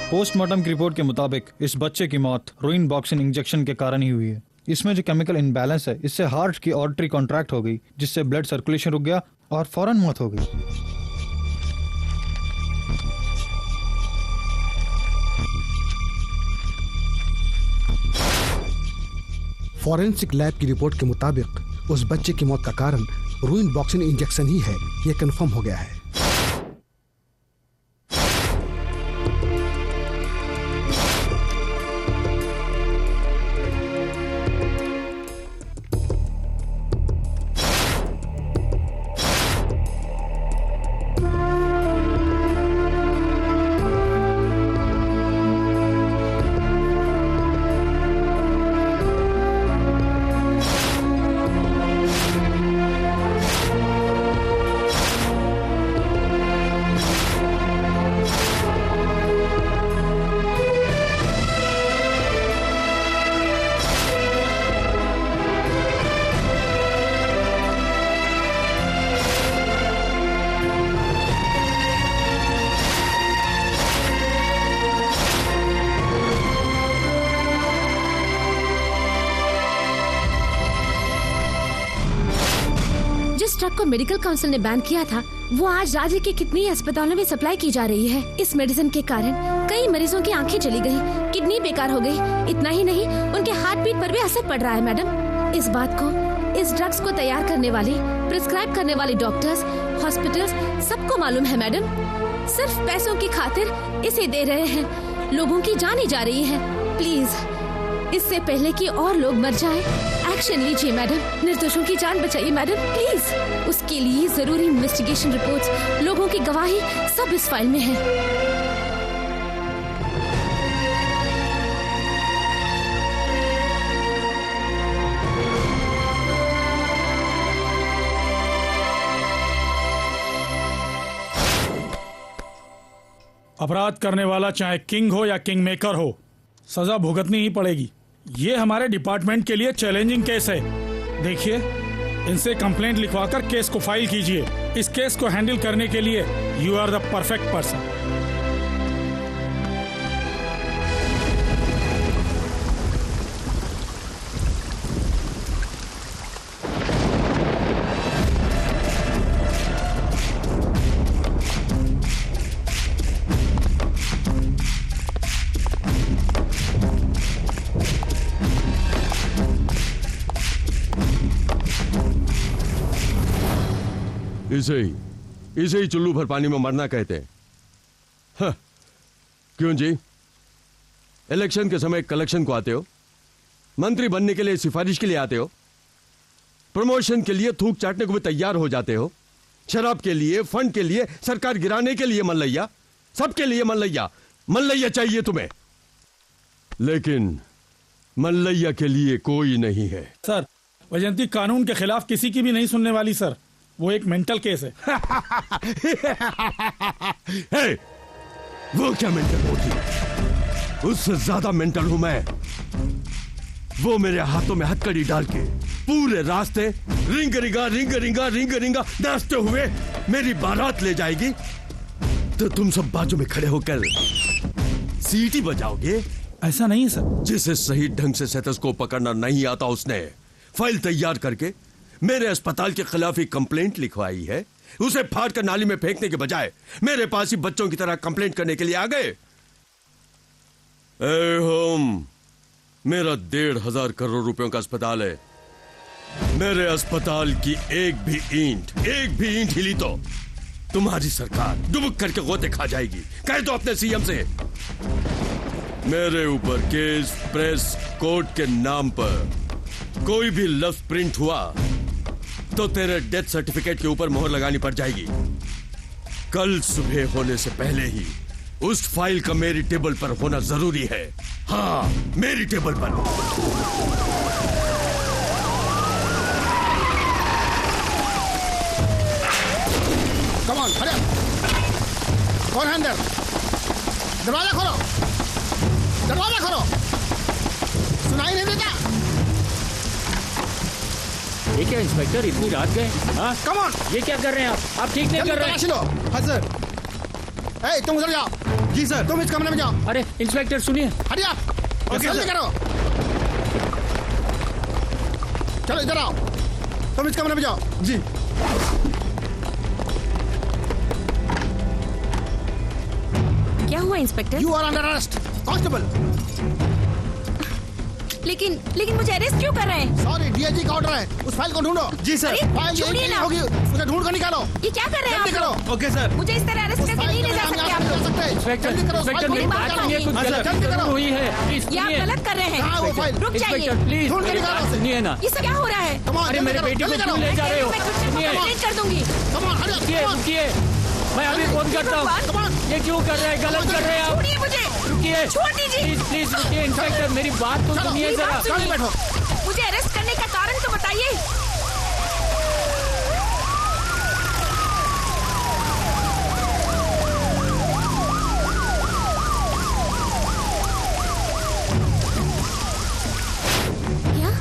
पोस्टमार्टम की रिपोर्ट के मुताबिक इस बच्चे की मौत रोइन बॉक्सिन इंजेक्शन के कारण ही हुई है। इसमें जो केमिकल इनबैलेंस है, इससे हार्ट की आर्टरी कॉन्ट्रैक्ट हो गई, जिससे ब्लड सर्कुलेशन रुक गया और फौरन मौत हो गई। फॉरेंसिक लैब की रिपोर्ट के मुताबिक उस बच्चे की मौत का कारण रोइन बॉक्सिन इंजेक्शन ही है, यह कंफर्म हो गया है। ट्रक को मेडिकल काउंसिल ने बैन किया था, वो आज राज्य के कितनी अस्पतालों में सप्लाई की जा रही है। इस मेडिसिन के कारण कई मरीजों की आंखें चली गई, किडनी बेकार हो गई। इतना ही नहीं, उनके हार्ट बीट पर भी असर पड़ रहा है मैडम। इस बात को इस ड्रग्स को तैयार करने वाले, प्रिस्क्राइब करने वाले डॉक्टर्स, हॉस्पिटल्स सबको मालूम है मैडम। सिर्फ पैसों की खातिर इसे दे रहे हैं, लोगों की जान जा रही है। प्लीज इससे पहले कि और लोग मर जाएं, एक्शन लीजिए मैडम। निर्दोषों की जान बचाइए मैडम, प्लीज। उसके लिए जरूरी इन्वेस्टिगेशन रिपोर्ट्स, लोगों की गवाही सब इस फाइल में है। अपराध करने वाला चाहे किंग हो या किंग मेकर हो, सजा भुगतनी ही पड़ेगी। ये हमारे डिपार्टमेंट के लिए चैलेंजिंग केस है। देखिए, इनसे कंप्लेंट लिखवाकर केस को फाइल कीजिए। इस केस को हैंडल करने के लिए you are the perfect person. इसे ही चुल्लू भर पानी में मरना कहते हैं। हाँ, क्यों जी? इलेक्शन के समय कलेक्शन को आते हो, मंत्री बनने के लिए सिफारिश के लिए आते हो, प्रमोशन के लिए थूक चाटने को भी तैयार हो जाते हो, शराब के लिए, फंड के लिए, सरकार गिराने के लिए मल्लैया, सबके लिए मल्लैया। मल्लैया चाहिए तुम्हें, लेकिन मल्लैया के लिए कोई नहीं है। सर, वैजयंती कानून के खिलाफ किसी की भी नहीं सुनने वाली सर। वो एक मेंटल केस है। hey, वो क्या मेंटल होती? उससे ज्यादा मेंटल हूं मैं। वो मेरे हाथों में हथकड़ी डाल के पूरे रास्ते रिंग रिंगा नाचते हुए मेरी बारात ले जाएगी, तो तुम सब बाजू में खड़े होकर सीटी बजाओगे। ऐसा नहीं है सर। जिसे सही ढंग से स्टेथोस्कोप पकड़ना नहीं आता, उसने फाइल तैयार करके मेरे अस्पताल के खिलाफ ही कंप्लेंट लिखवाई है। उसे फाड़ कर नाली में फेंकने के बजाय मेरे पास ही बच्चों की तरह कंप्लेंट करने के लिए आ गए। होम, मेरा 1,500 करोड़ रुपयों का अस्पताल है। मेरे अस्पताल की एक भी ईंट हिली तो तुम्हारी सरकार डुबक करके गोते खा जाएगी। कह दो अपने सीएम से, मेरे ऊपर केस, प्रेस, कोर्ट के नाम पर कोई भी लफ्ज प्रिंट हुआ तो तेरे डेथ सर्टिफिकेट के ऊपर मोहर लगानी पड़ जाएगी। कल सुबह होने से पहले ही उस फाइल का मेरी टेबल पर होना जरूरी है। हाँ, मेरी टेबल पर। Come on, hurry up. कौन है अंदर? दरवाजा खोलो, दरवाजा खोलो। सुनाई नहीं देता? ये क्या इंस्पेक्टर, इतनी रात गए? हाँ, कम ऑन। ये क्या कर रहे हैं आप ठीक नहीं कर रहे हैं। लो। हाँ सर। ए, तुम उधर जाओ। जी सर। तुम इस कमरे में जाओ। अरे इंस्पेक्टर सुनिए। Hurry up. ओके जल्दी करो। चलो इधर आओ। तुम इस कमरे में जाओ। जी। क्या हुआ inspector? You are under arrest, constable. लेकिन मुझे अरेस्ट क्यों कर रहे हैं? सॉरी, डीआईजी का ऑर्डर है। उस फाइल को ढूंढो। जी सर। फाइल यहीं कहीं होगी, उसे ढूंढ कर निकालो। ये क्या कर रहे हैं आप जल्दी लोग? करो। Okay sir. मुझे इस तरह अरेस्ट करके नहीं ले जा सकते आप लोग। जल्दी करो। इंस्पेक्टर मेरी बात सुनिए, कुछ गलती जरूर हुई है। प्लीज ये आप सुनिए। गलत कर रहे हैं। कहाँ है वो फाइल? रुक जाइए। इंस्पेक्टर प्लीज ढूंढ के मेरी निकालो बात उसे। सुनिए ना। ये सब क्या हो रहा है? अरे मेरे बेटी को क्यों ले जा रहे हो? सुनिए, कंप्लेंट कर दूंगी। रुकिए रुकिए, मैं अभी फोन करता हूँ। ये क्यों कर रहे हैं? गलत कर रहे हैं आप। छोड़िए मुझे। रुकिए, छोड़ दीजिए। प्लीज प्लीज रुकिए। इंस्पेक्टर मेरी बात तो सुनिए मेरी जरा। बात सुनिए। मुझे अरेस्ट करने का कारण तो बताइए। क्या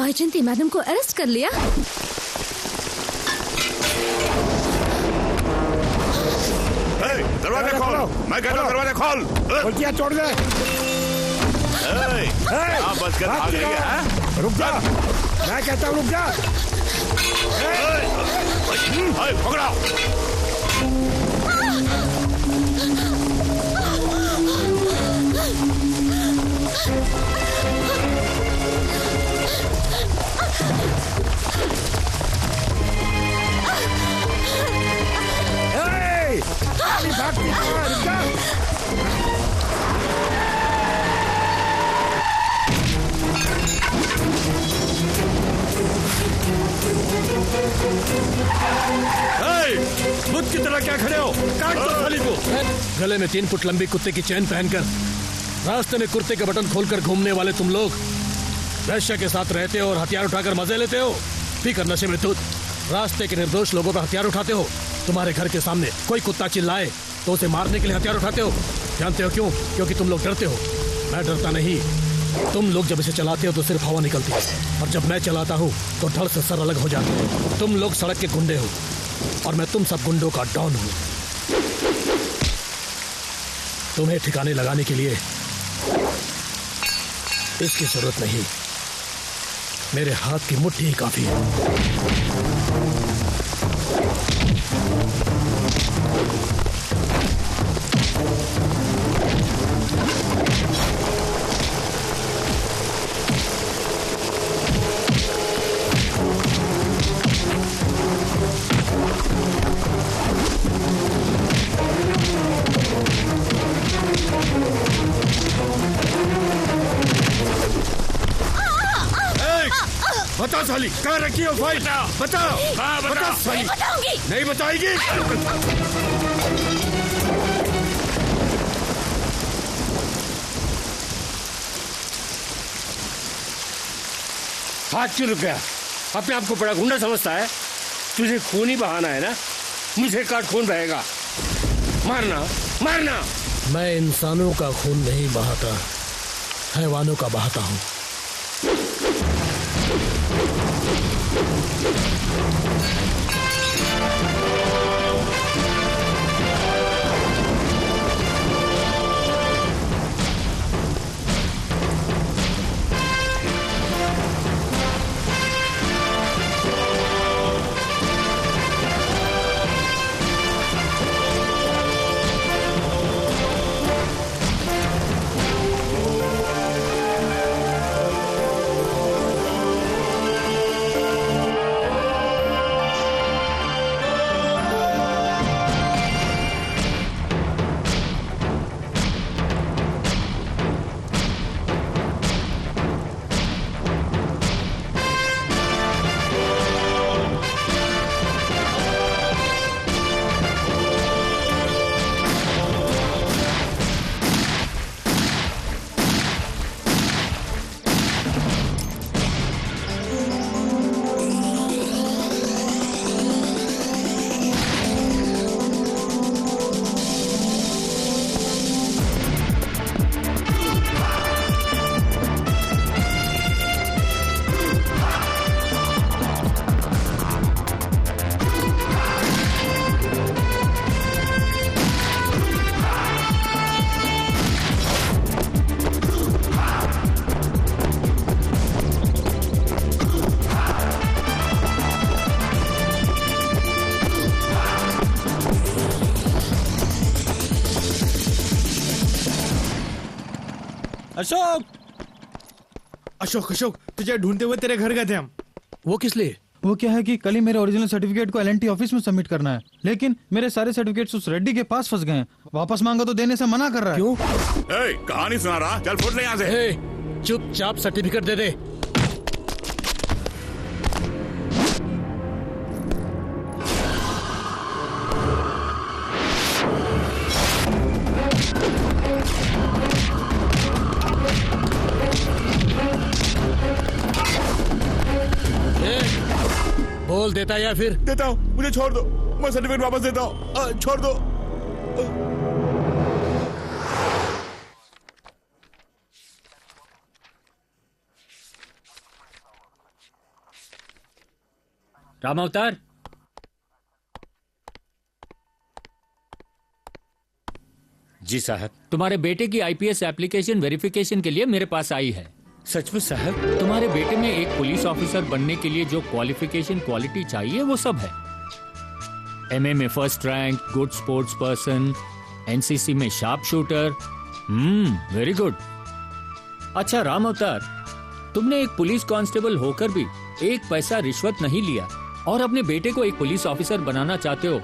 वैजयंती मैडम को अरेस्ट कर लिया? दरवाजा खोल। मैं कहता हूँ दरवाजा खोल। क्या छोड़ दे? बस कर आ गई है। रुक जा, मैं कहता हूँ रुक जा। पकड़ो। भागती है, रुक जा। बुद्ध की तरह क्या खड़े हो? काट दो थाली को। गले में 3 फुट लंबी कुत्ते की चैन पहनकर रास्ते में कुर्ते के बटन खोलकर घूमने वाले तुम लोग वैश्य के साथ रहते हो और हथियार उठाकर मजे लेते हो। पीकर नशे में धुत रास्ते के निर्दोष लोगों पर हथियार उठाते हो। तुम्हारे घर के सामने कोई कुत्ता चिल्लाए तो उसे मारने के लिए हथियार उठाते हो। जानते हो क्यों? क्योंकि तुम लोग डरते हो। मैं डरता नहीं। तुम लोग जब इसे चलाते हो तो सिर्फ हवा निकलती है, और जब मैं चलाता हूँ तो धड़ से सर अलग हो जाते हैं। तुम लोग सड़क के गुंडे हो और मैं तुम सब गुंडों का डॉन हूँ। तुम्हें ठिकाने लगाने के लिए इसकी जरूरत नहीं, मेरे हाथ की मुट्ठी ही काफी है। बता साली, कहाँ रखी हो फाइल? बताओ। हाँ, बता साली। बताऊंगी। नहीं बताएगी? 5 क्यों रुक गया? अपने आप को बड़ा गुंडा समझता है? तुझे खून ही बहाना है ना? मुझे काट खून बहेगा। मारना मारना। मैं इंसानों का खून नहीं बहाता, हैवानों का बहाता हूँ। अशोक अशोक अशोक तुझे ढूंढते हुए तेरे घर गए थे हम। वो किस लिए? वो क्या है कि कल ही मेरे ओरिजिनल सर्टिफिकेट को एलएनटी ऑफिस में सबमिट करना है, लेकिन मेरे सारे सर्टिफिकेट्स उस रेड्डी के पास फंस गए हैं। वापस मांगा तो देने से मना कर रहा है। क्यों? कहानी सुना रहा, चल फुट ले यहाँ से। चुपचाप सर्टिफिकेट दे दे। बोल देता या फिर? देता हूँ, मुझे छोड़ दो, मैं सर्टिफिकेट वापस देता हूँ, छोड़ दो। राम अवतार, जी साहब। तुम्हारे बेटे की आईपीएस एप्लीकेशन वेरिफिकेशन के लिए मेरे पास आई है। सच में साहब? तुम्हारे बेटे में एक पुलिस ऑफिसर बनने के लिए जो क्वालिफिकेशन क्वालिटी चाहिए वो सब है। एमए में first rank, good sports person, NCC में शार्प शूटर। Very good. अच्छा राम अवतार, तुमने एक पुलिस कांस्टेबल होकर भी एक पैसा रिश्वत नहीं लिया और अपने बेटे को एक पुलिस ऑफिसर बनाना चाहते हो।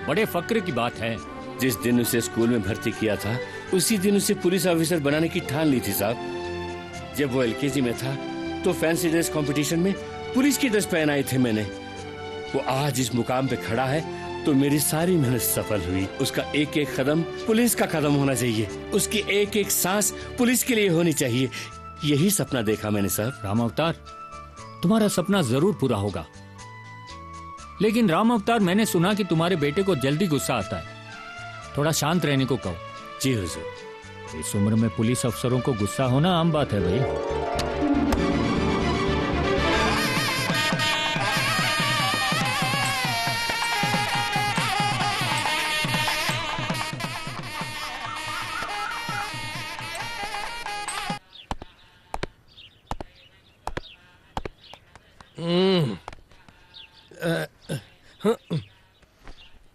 बड़े फक्र की बात है। जिस दिन उसे स्कूल में भर्ती किया था उसी दिन उसे पुलिस ऑफिसर बनाने की ठान ली थी साहब। जब वो एलकेजी में था तो फैंसी ड्रेस कंपटीशन में पुलिस की ड्रेस पहन आई थे मैंने। वो आज इस मुकाम पे खड़ा है तो मेरी सारी मेहनत सफल हुई। उसका एक एक कदम पुलिस का कदम होना चाहिए, उसकी एक एक सांस पुलिस के लिए होनी चाहिए। यही सपना देखा मैंने साहब। राम अवतार, तुम्हारा सपना जरूर पूरा होगा, लेकिन राम अवतार मैंने सुना कि तुम्हारे बेटे को जल्दी गुस्सा आता है। थोड़ा शांत रहने को कहो। जी हुजूर। इस उम्र में पुलिस अफसरों को गुस्सा होना आम बात है भाई।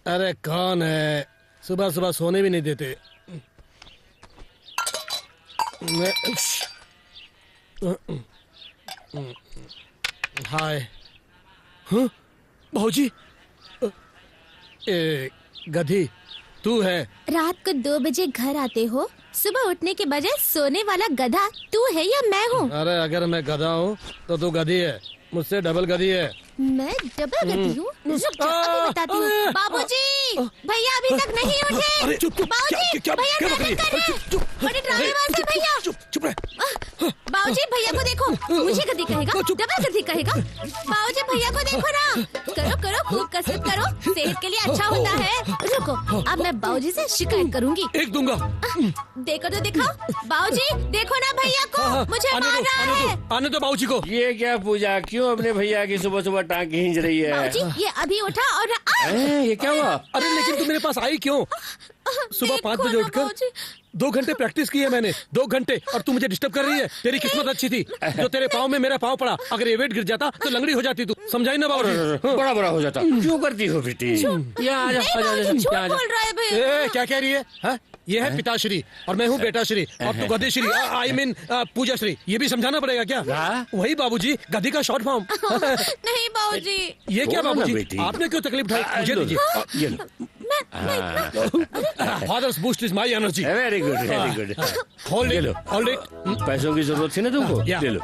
अरे कौन है? सुबह सुबह सोने भी नहीं देते। हाय। भाऊजी, गधी तू है? रात को 2 बजे घर आते हो, सुबह उठने के बजाय सोने वाला गधा तू है या मैं हूँ? अरे अगर मैं गधा हूँ तो तू गधी है, मुझसे डबल गधी है। मैं डबल गधी हूँ? रुक जा, अभी बताती हूँ। बाबूजी, भैया अभी तक नहीं उठे। बाबूजी, भैया ड्राइविंग कर रहे हैं। बड़े ड्रामेबाज हैं भैया। चुप रह। बाबूजी भैया को देखो, मुझे गधी कहेगा, डबल गधी कहेगा। बाबूजी भैया को देखो ना। करो करो, खूब कसरत करो, सेहत के लिए अच्छा होता है। रुको, अब मैं बाबूजी से शिकायत करूंगी। एक दूंगा। देखो तो दिखाओ। बाबूजी देखो ना भैया को, मुझे मार रहा है। आने दो बाबूजी को। ये क्या पूजा, क्यों अपने भैया की सुबह सुबह टांग खींच रही है? बाबूजी ये अभी उठा और ये क्या हुआ? अरे लेकिन तू मेरे पास आई क्यों? सुबह 5 बजे उठकर 2 घंटे प्रैक्टिस की है मैंने, 2 घंटे, और तू मुझे डिस्टर्ब कर रही है। तेरी किस्मत अच्छी थी जो तेरे पाँव में मेरा पाँव पड़ा। अगर ये वेट गिर जाता तो लंगड़ी हो जाती। तू समझाई ना बाबूजी? बड़ा बड़ा हो जाता। क्यों करती हो बेटी? क्या कह रही है? ये है पिताश्री और मैं हूँ बेटाश्री और तू गधेश्री, आई मीन पूजाश्री। ये भी समझाना पड़ेगा क्या? वही बाबूजी, गधी का शॉर्ट फॉर्म। नहीं बाबूजी। ये क्या बाबूजी, आपने क्यों तकलीफ उठाई? मुझे दीजिए। Father's Boost is my energy. Very good, very good. Hold it, hold it. पैसों की जरूरत थी ना तुमको, ले लो।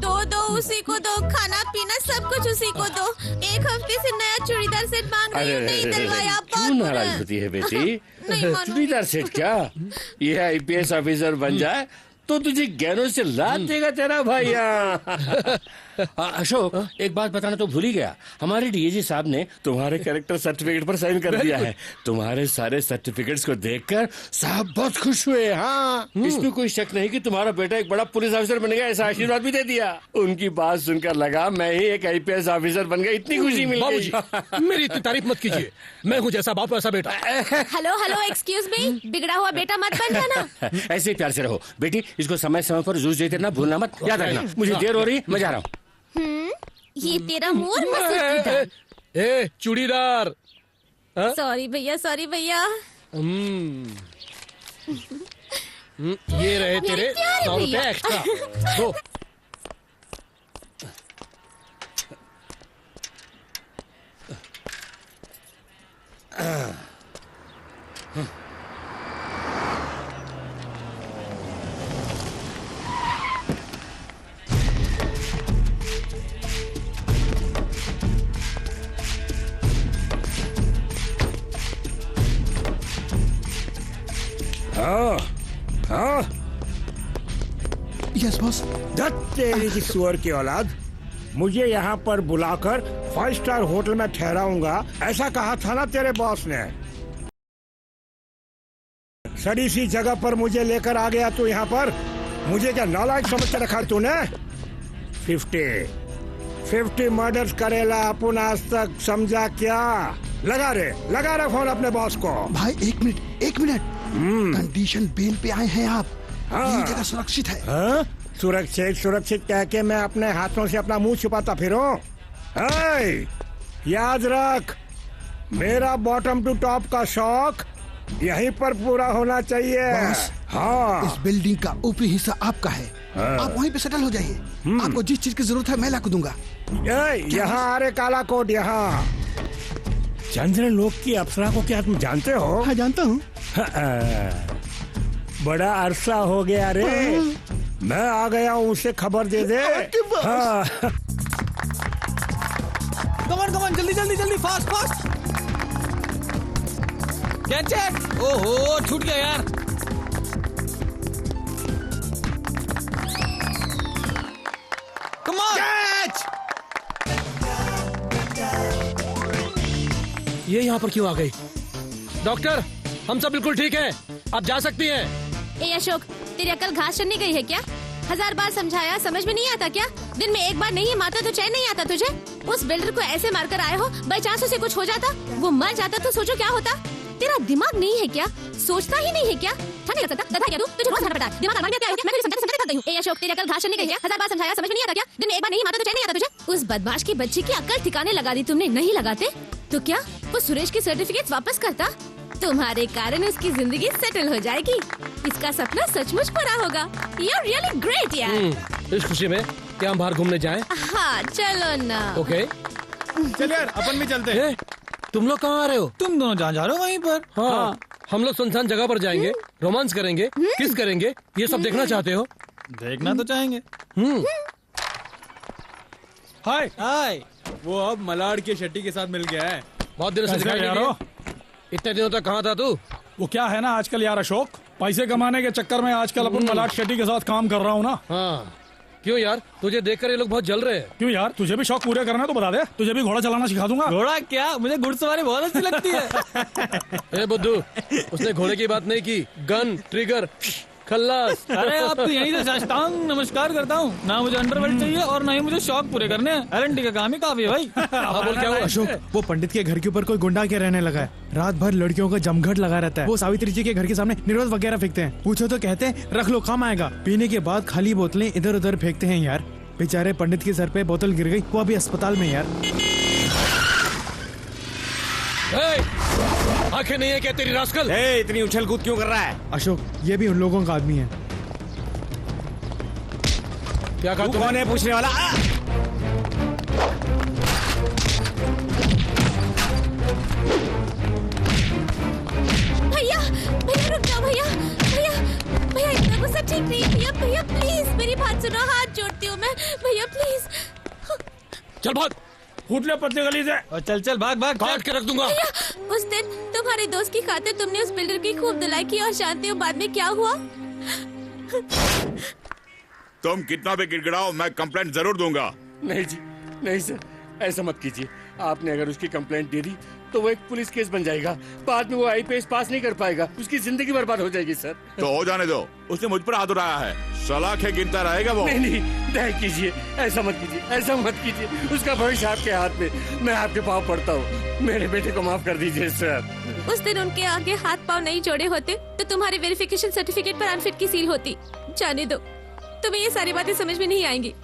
दो उसी को दो, खाना पीना सब कुछ उसी को दो। 1 हफ्ते से नया चूड़ीदार सेट मांग रही हूँ, नहीं दिलवाया। क्यों नाराज होती है बेटी? चूड़ीदार सेट क्या? ये आईपीएस ऑफिसर बन जाए तो तुझे गहनों से लाद देगा तेरा भैया। अशोक, एक बात बताना तो भूल ही गया। हमारे डीएजी साहब ने तुम्हारे कैरेक्टर सर्टिफिकेट पर साइन कर दिया है। तुम्हारे सारे सर्टिफिकेट्स को देखकर साहब बहुत खुश हुए। हाँ, इसमें कोई शक नहीं कि तुम्हारा बेटा एक बड़ा पुलिस ऑफिसर बन गया, ऐसा आशीर्वाद भी दे दिया। उनकी बात सुनकर लगा मैं ही एक आईपीएस ऑफिसर बन गया, इतनी खुशी मिल गई। मेरी इतनी तारीफ मत कीजिए, मैं हूँ जैसा बाप वैसा बेटा। हेलो हेलो, एक्सक्यूज मी, बिगड़ा हुआ बेटा मत बन जाना। ऐसे ही प्यार से रहो बेटी, इसको समय समय पर जूस देते रहना, भूलना मत। याद रखना, मुझे देर हो रही, मैं जा रहा हूँ। ये तेरा मुंह। ए चूड़ीदार। सॉरी भैया, सॉरी भैया। ये रहे तेरे 100 रुपए एक्स्ट्रा। दो। Yes boss. तेरी की सुअर की औलाद, मुझे यहाँ पर बुलाकर 5 स्टार होटल में ठहराऊंगा ऐसा कहा था ना तेरे बॉस ने। सड़ी सी जगह पर मुझे लेकर आ गया तू यहाँ पर। मुझे क्या नालायक समझ के रखा तूने? 50 मर्डर्स करेला अपन आज तक, समझा क्या? लगा रे फोन अपने बॉस को। भाई एक मिनट। कंडीशन बेल पे आए हैं आप। ये जगह सुरक्षित है। हाँ? सुरक्षित कह के मैं अपने हाथों से अपना मुंह छुपाता फिरूं? याद रख, मेरा बॉटम टू टॉप का शौक यहीं पर पूरा होना चाहिए। हाँ। इस बिल्डिंग का ऊपरी हिस्सा आपका है। आप वहीं पे सेटल हो जाइए। आपको जिस चीज की जरूरत है मैं ला के दूंगा। यहाँ आ रे काला कोट, यहाँ चंद्रलोक की अप्सरा को क्या तुम जानते हो? हाँ जानता हूँ। बड़ा अरसा हो गया रे। मैं आ गया हूँ, उसे खबर दे दे। हाँ। कमान जल्दी फास्ट। कैच। ओहो छूट गया यार। कमान कैच। ये यहाँ पर क्यों आ गई? डॉक्टर, हम सब बिल्कुल ठीक हैं, आप जा सकती हैं। ए अशोक, तेरी अकल घास चढ़ने गई है क्या? 1000 बार समझाया, समझ में नहीं आता क्या? दिन में एक बार नहीं मारता तो चैन नहीं आता तुझे? उस बिल्डर को ऐसे मारकर आए हो, बाई चांस उसे कुछ हो जाता, वो मर जाता तो सोचो क्या होता? तेरा दिमाग नहीं है क्या? सोचता ही नहीं है क्या? नहीं लग सकता, गधा क्या तू? तुझे बहुत पता है। दिमाग हमारे क्या है? मैं तुझे समझाते थक गई हूँ। ए अशोक, तेरी अकल घास चढ़ने गई है। 1000 बार समझाया, समझ में नहीं आता क्या? दिन में एक बार नहीं मारता तो चैन नहीं आता तुझे? उस बदमाश की बच्ची की अकल ठिकाने लगा दी तुमने। नहीं लगाते तो क्या वो सुरेश की सर्टिफिकेट वापस करता? तुम्हारे कारण उसकी जिंदगी सेटल हो जाएगी। इसका सपना सचमुच पूरा होगा। You're really great यार। इस खुशी में क्या हम बाहर घूमने जाएं? हाँ चलो ना। ओके चल यार, अपन भी चलते हैं। तुम लोग कहाँ आ रहे हो? तुम दोनों जहाँ जा रहे हो वहीं पर। हाँ, हम लोग सुनसान जगह पर जाएंगे, रोमांस करेंगे, किस करेंगे, ये सब देखना चाहते हो? देखना तो चाहेंगे। हाय। वो अब मलाड के शेट्टी के साथ मिल गया है। बहुत दिनों से दिखाई नहीं दिया। इतने दिनों तक कहाँ था तू? वो क्या है ना आजकल यार अशोक, पैसे कमाने के चक्कर में आजकल अपन मलाड शेट्टी के साथ काम कर रहा हूँ ना। हाँ। क्यों यार, तुझे देखकर ये लोग बहुत जल रहे हैं। क्यों यार, तुझे भी शौक पूरे करना है तो बता दे, तुझे भी घोड़ा चलाना सिखा दूंगा। घोड़ा क्या, मुझे घुड़सवारी बहुत अच्छी लगती है। ए बुद्धू, उसने घोड़े की बात नहीं की, गन, ट्रिगर, खल्लास। अरे आप तो यहीं से साष्टांग नमस्कार करता हूँ। ना मुझे अंडरवर्ल्ड चाहिए और ना ही मुझे शौक पूरे करने हैं। एलएनटी का काम ही काफी है भाई। हाँ बोल क्या हुआ? अशोक, वो पंडित के घर के ऊपर कोई गुंडा के रहने लगा है। रात भर लड़कियों का जमघट लगा रहता है। वो सावित्री जी के घर के सामने निर्वत वगैरह फेंकते हैं। पूछो तो कहते हैं रख लो काम आएगा। पीने के बाद खाली बोतलें इधर उधर फेंकते हैं यार। बेचारे पंडित के सर पे बोतल गिर गई, वो अभी अस्पताल में यार। आंखें नहीं है क्या तेरी रास्कल? इतनी उछल कूद क्यों कर रहा है? अशोक, ये भी उन लोगों का आदमी है। क्या कहा? तू कौन है पूछने वाला? भैया रुक जाओ भैया इतना गुस्सा ठीक नहीं है। भैया प्लीज मेरी बात सुनो, हाथ जोड़ती हूँ मैं। भैया प्लीज। चल भाग, फूट ले पत्ते गली से। और चल भाग काट के रख दूंगा। उस दिन तुम्हारे दोस्त की खातिर तुमने उस बिल्डर की खूब धुलाई की और जानते हो बाद में क्या हुआ? तुम कितना भी गिड़गिड़ाओ, मैं कंप्लेंट जरूर दूंगा। नहीं जी, नहीं सर, ऐसा मत कीजिए। आपने अगर उसकी कंप्लेंट दे दी तो वो एक पुलिस केस बन जाएगा। बाद में वो आईपीएस पास नहीं कर पाएगा, उसकी जिंदगी बर्बाद हो जाएगी सर। तो हो जाने दो, उसने मुझ पर हाथ उठाया है, सलाखें गिनता रहेगा वो। नहीं, दया कीजिए, ऐसा मत कीजिए। उसका भविष्य आपके हाथ में। मैं आपके पाँव पड़ता हूँ, मेरे बेटे को माफ कर दीजिए सर। उस दिन उनके आगे हाथ पाँव नहीं जोड़े होते तो तुम्हारे वेरिफिकेशन सर्टिफिकेट पर अनफिट की सील होती। जाने दो, तुम्हें ये सारी बातें समझ में नहीं आएंगी।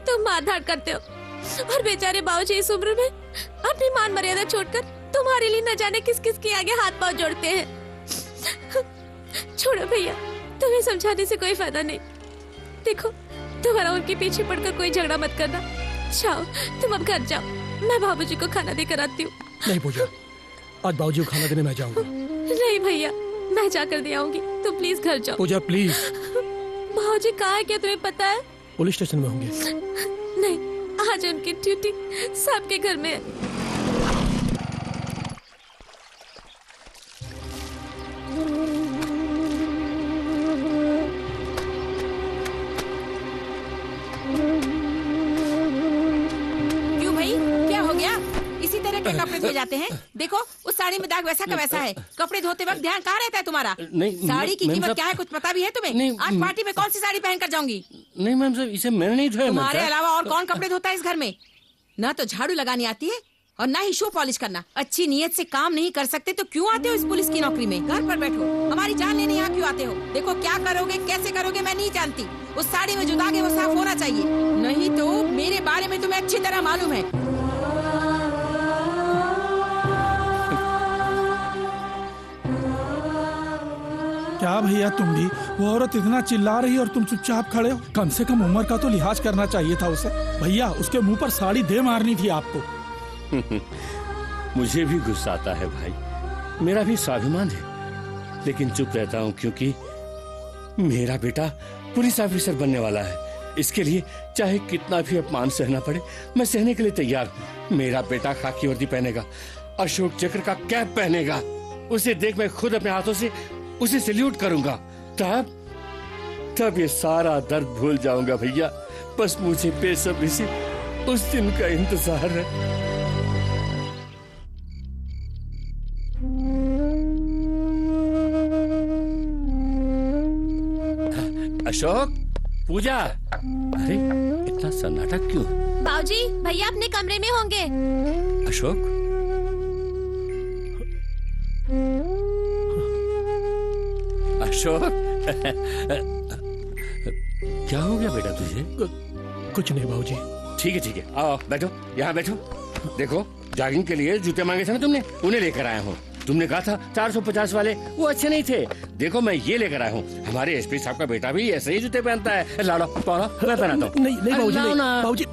तुम मारधाड़ करते हो और बेचारे बाबूजी इस उम्र में अपनी मान मर्यादा छोड़कर तुम्हारे लिए न जाने किस किस के आगे हाथ पाँव जोड़ते हैं। छोड़ो भैया, तुम्हें समझाने से कोई फायदा नहीं। देखो तुम्हारा उनके पीछे पड़कर कोई झगड़ा मत करना। जाओ तुम अब घर जाओ, मैं बाबूजी को खाना देकर आती हूँ। नहीं पूजा, आज बाबूजी को खाना देने मैं जाऊंगा। नहीं भैया, मैं जाकर दे आऊंगी, तुम प्लीज घर जाओ। पूजा प्लीज। बाबूजी कहाँ है क्या तुम्हें पता है? पुलिस स्टेशन में होंगे। नहीं, आज उनकी ड्यूटी सबके घर में है। क्यों भाई, क्या हो गया? इसी तरह के कपड़े धोए जाते हैं? देखो उस साड़ी में दाग वैसा का वैसा है। कपड़े धोते वक्त ध्यान कहाँ रहता है तुम्हारा? नहीं, साड़ी की मैम कीमत साहब- क्या है कुछ पता भी है तुम्हें? नहीं, आज पार्टी में कौन सी साड़ी पहनकर जाऊंगी? नहीं मैम साहब, इसे मैंने नहीं धोया। तुम्हारे अलावा और कौन कपड़े धोता है इस घर में? ना तो झाड़ू लगानी आती है और ना ही शू पॉलिश करना। अच्छी नीयत से काम नहीं कर सकते तो क्यों आते हो इस पुलिस की नौकरी में? घर पर बैठो, हमारी जान लेने यहाँ क्यों आते हो? देखो क्या करोगे कैसे करोगे मैं नहीं जानती। उस साड़ी में जो दाग है वो साफ होना चाहिए, नहीं तो मेरे बारे में तुम्हें अच्छी तरह मालूम है। क्या भैया तुम भी? वो औरत इतना चिल्ला रही है और तुम चुपचाप खड़े हो। कम से कम उम्र का तो लिहाज करना चाहिए था उसे। भैया उसके मुंह पर साड़ी दे मारनी थी आपको। मुझे भी गुस्सा आता है भाई, मेरा भी स्वाभिमान है, लेकिन चुप रहता हूँ क्योंकि मेरा बेटा पुलिस ऑफिसर बनने वाला है। इसके लिए चाहे कितना भी अपमान सहना पड़े, मैं सहने के लिए तैयार हूँ। मेरा बेटा खाकी वर्दी पहनेगा, अशोक चक्र का कैप पहनेगा, उसे देख मैं खुद अपने हाथों से उसे सैल्यूट करूंगा। तब ये सारा दर्द भूल जाऊंगा भैया। बस मुझे बेसब्री से उस दिन का इंतजार है। अशोक, पूजा, अरे इतना सन्नाटा क्यों? बाबूजी भैया अपने कमरे में होंगे। अशोक, अशोक, क्या हो गया बेटा तुझे? कुछ नहीं बाबूजी। ठीक है, आओ बैठो, यहाँ बैठो। देखो जॉगिंग के लिए जूते मांगे थे ना तुमने, उन्हें लेकर आया हूँ। तुमने कहा था 450 वाले, वो अच्छे नहीं थे। देखो मैं ये लेकर आया हूँ। हमारे एसपी साहब का बेटा भी ऐसे ही जूते पहनता है। लाड़ो पाओ, मैं पहनाता हूँ। नहीं बाबूजी, बाबूजी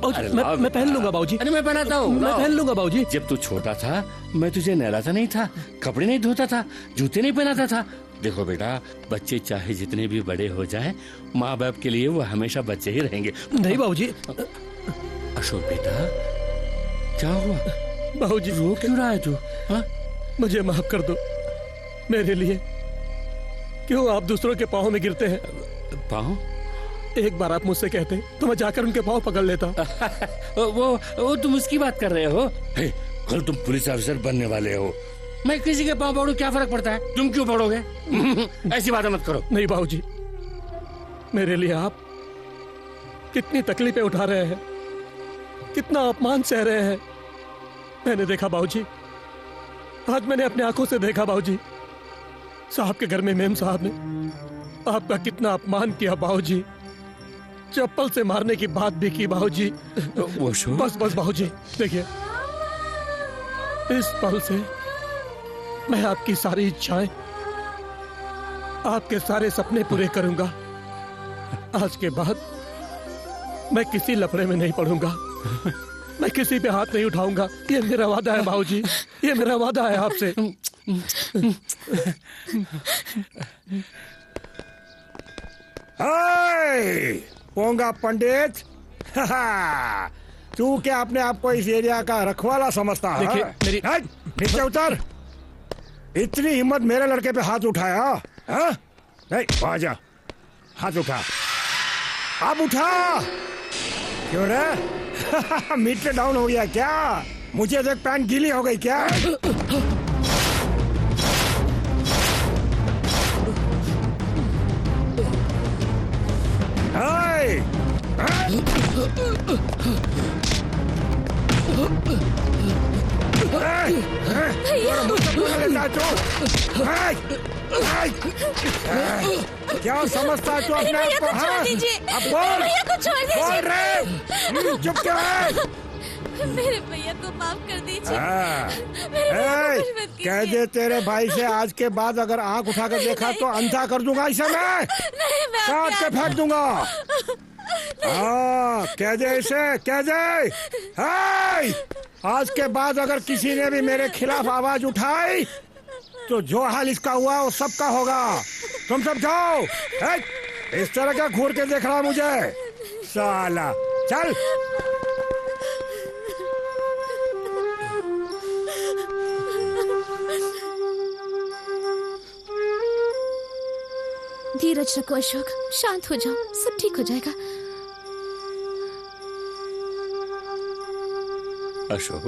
मैं पहन लूंगा बाबूजी। अरे मैं पहनाता हूँ, मैं पहन लूंगा बाबूजी। जब तू छोटा था मैं तुझे नहलाता नहीं था, कपड़े नहीं धोता था, जूते नहीं पहनाता था। देखो बेटा, बच्चे चाहे जितने भी बड़े हो जाएं, माँ बाप के लिए वो हमेशा बच्चे ही रहेंगे। नहीं बाबूजी। अशोक बेटा, क्या हुआ? बाबूजी रो क्यों रहा है तू? मुझे माफ कर दो। मेरे लिए क्यों आप दूसरों के पाँव में गिरते हैं? पाँव? एक बार आप मुझसे कहते तो मैं जाकर उनके पाँव पकड़ लेता। वो तुम उसकी बात कर रहे हो? कल तुम पुलिस ऑफिसर बनने वाले हो, मैं किसी के पाँव पकड़ूं क्या फर्क पड़ता है? तुम क्यों पकड़ोगे? ऐसी बातें मत करो। नहीं बाबूजी, मेरे लिए आप कितनी तकलीफें उठा रहे हैं, कितना अपमान सह रहे हैं। मैंने देखा बाबूजी, आज मैंने अपने आंखों से देखा बाबूजी, साहब के घर में मेम साहब ने आपका कितना अपमान किया बाबूजी। चप्पल से मारने की बात भी की बाबूजी। बस बाबूजी, देखिए इस पल से मैं आपकी सारी इच्छाएं, आपके सारे सपने पूरे करूंगा। आज के बाद मैं किसी लफड़े में नहीं पड़ूंगा, मैं किसी पे हाथ नहीं उठाऊंगा। ये मेरा वादा है बाबूजी, ये मेरा वादा है आपसे। हाय पोंगा पंडित, तू क्या अपने आप को इस एरिया का रखवाला समझता है? देखिए मेरी नीचे उतर। इतनी हिम्मत मेरे लड़के पे हाथ उठाया? हाँ? नहीं, आजा, हाथ उठा, अब उठा। क्यों रे? मीटर डाउन हो गया क्या? मुझे देख पैंट गीली हो गई क्या? क्या समझता है तू अपने आप को? छोड़ दीजिए, अब बोल, भैया को छोड़ दीजिए। बोल रे, चुप क्यों है? मेरे भैया को माफ कर दीजिए। कह दे तेरे भाई से आज के बाद अगर आंख उठाकर देखा तो अंधा कर दूंगा इसे मैं काट के फेंक दूंगा। हाँ कह दे इसे, कह दे। आज के बाद अगर किसी ने भी मेरे खिलाफ आवाज उठाई तो जो हाल इसका हुआ वो सबका होगा। तुम सब जाओ। इस तरह का घूर के देख रहा मुझे साला। चल धीरज रखो अशोक, शांत हो जाओ, सब ठीक हो जाएगा। अशोक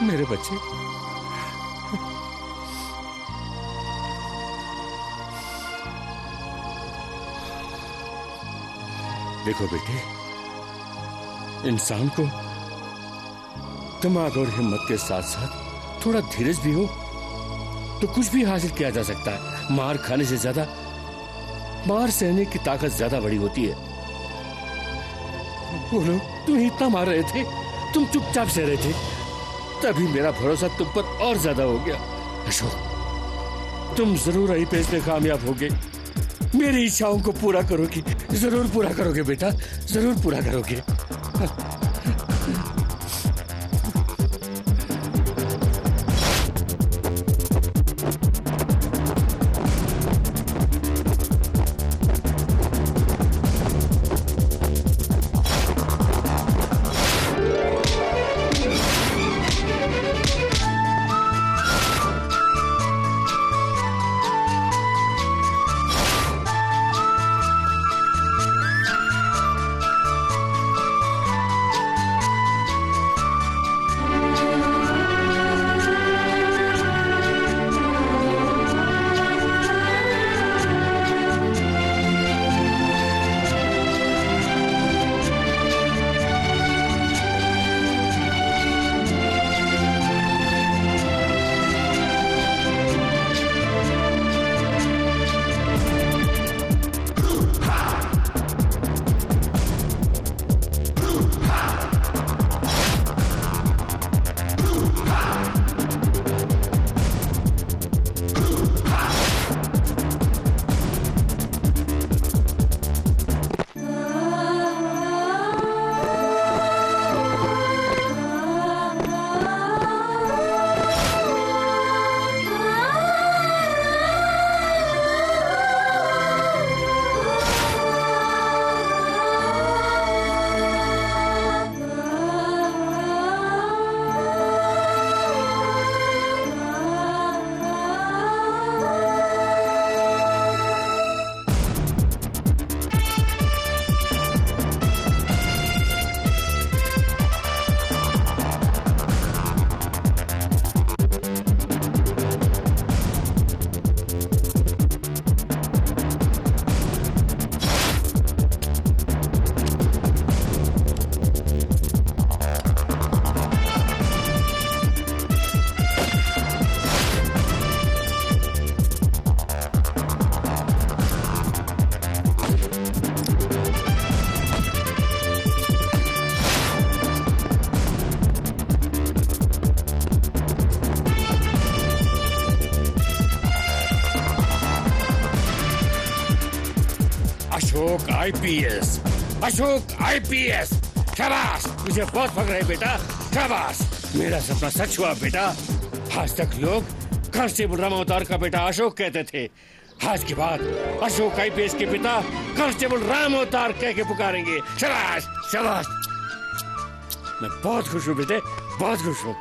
मेरे बच्चे, देखो बेटे, इंसान को दिमाग और हिम्मत के साथ साथ थोड़ा धीरज भी हो तो कुछ भी हासिल किया जा सकता है। मार खाने से ज्यादा मार सहने की ताकत ज्यादा बड़ी होती है। वो लोग तुम्हें इतना मार रहे थे, तुम चुपचाप सह रहे थे, तभी मेरा भरोसा तुम पर और ज्यादा हो गया। अशोक तुम जरूर आईपीएस में कामयाब होगे, मेरी इच्छाओं को पूरा करोगे, जरूर पूरा करोगे बेटा, जरूर पूरा करोगे। अशोक आईपीएस, अशोक आईपीएस, शाबाश, मुझे बहुत फख्र है बेटा, शाबाश, मेरा सपना सच हुआ बेटा। आज तक लोग कांस्टेबल राम अवतार का बेटा अशोक कहते थे, आज के बाद अशोक आईपीएस के पिता कांस्टेबल राम अवतार कह के पुकारेंगे। शाबाश शाबाश, मैं बहुत खुश हूँ बेटे, बहुत खुश हूँ।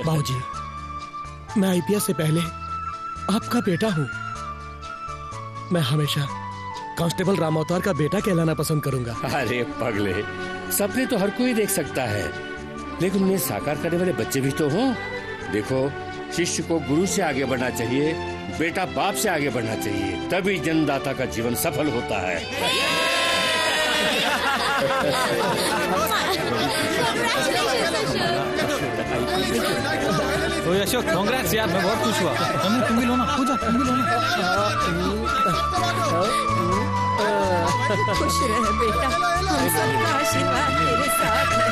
बाबूजी, मैं आईपीएस से पहले आपका बेटा हूँ। मैं हमेशा कांस्टेबल राम अवतार का बेटा कहलाना पसंद करूंगा। अरे पगले, सपने तो हर कोई देख सकता है, लेकिन उन्हें साकार करने वाले बच्चे भी तो हों। देखो, शिष्य को गुरु से आगे बढ़ना चाहिए, बेटा बाप से आगे बढ़ना चाहिए, तभी जन्मदाता का जीवन सफल होता है। तो अशोक, कांग्रेस यार, मैं बहुत खुश हुआ। तुम भी लो ना, तुम भी लो ना। खुश रह बेटा, हम सबका आशीर्वाद तेरे साथ है।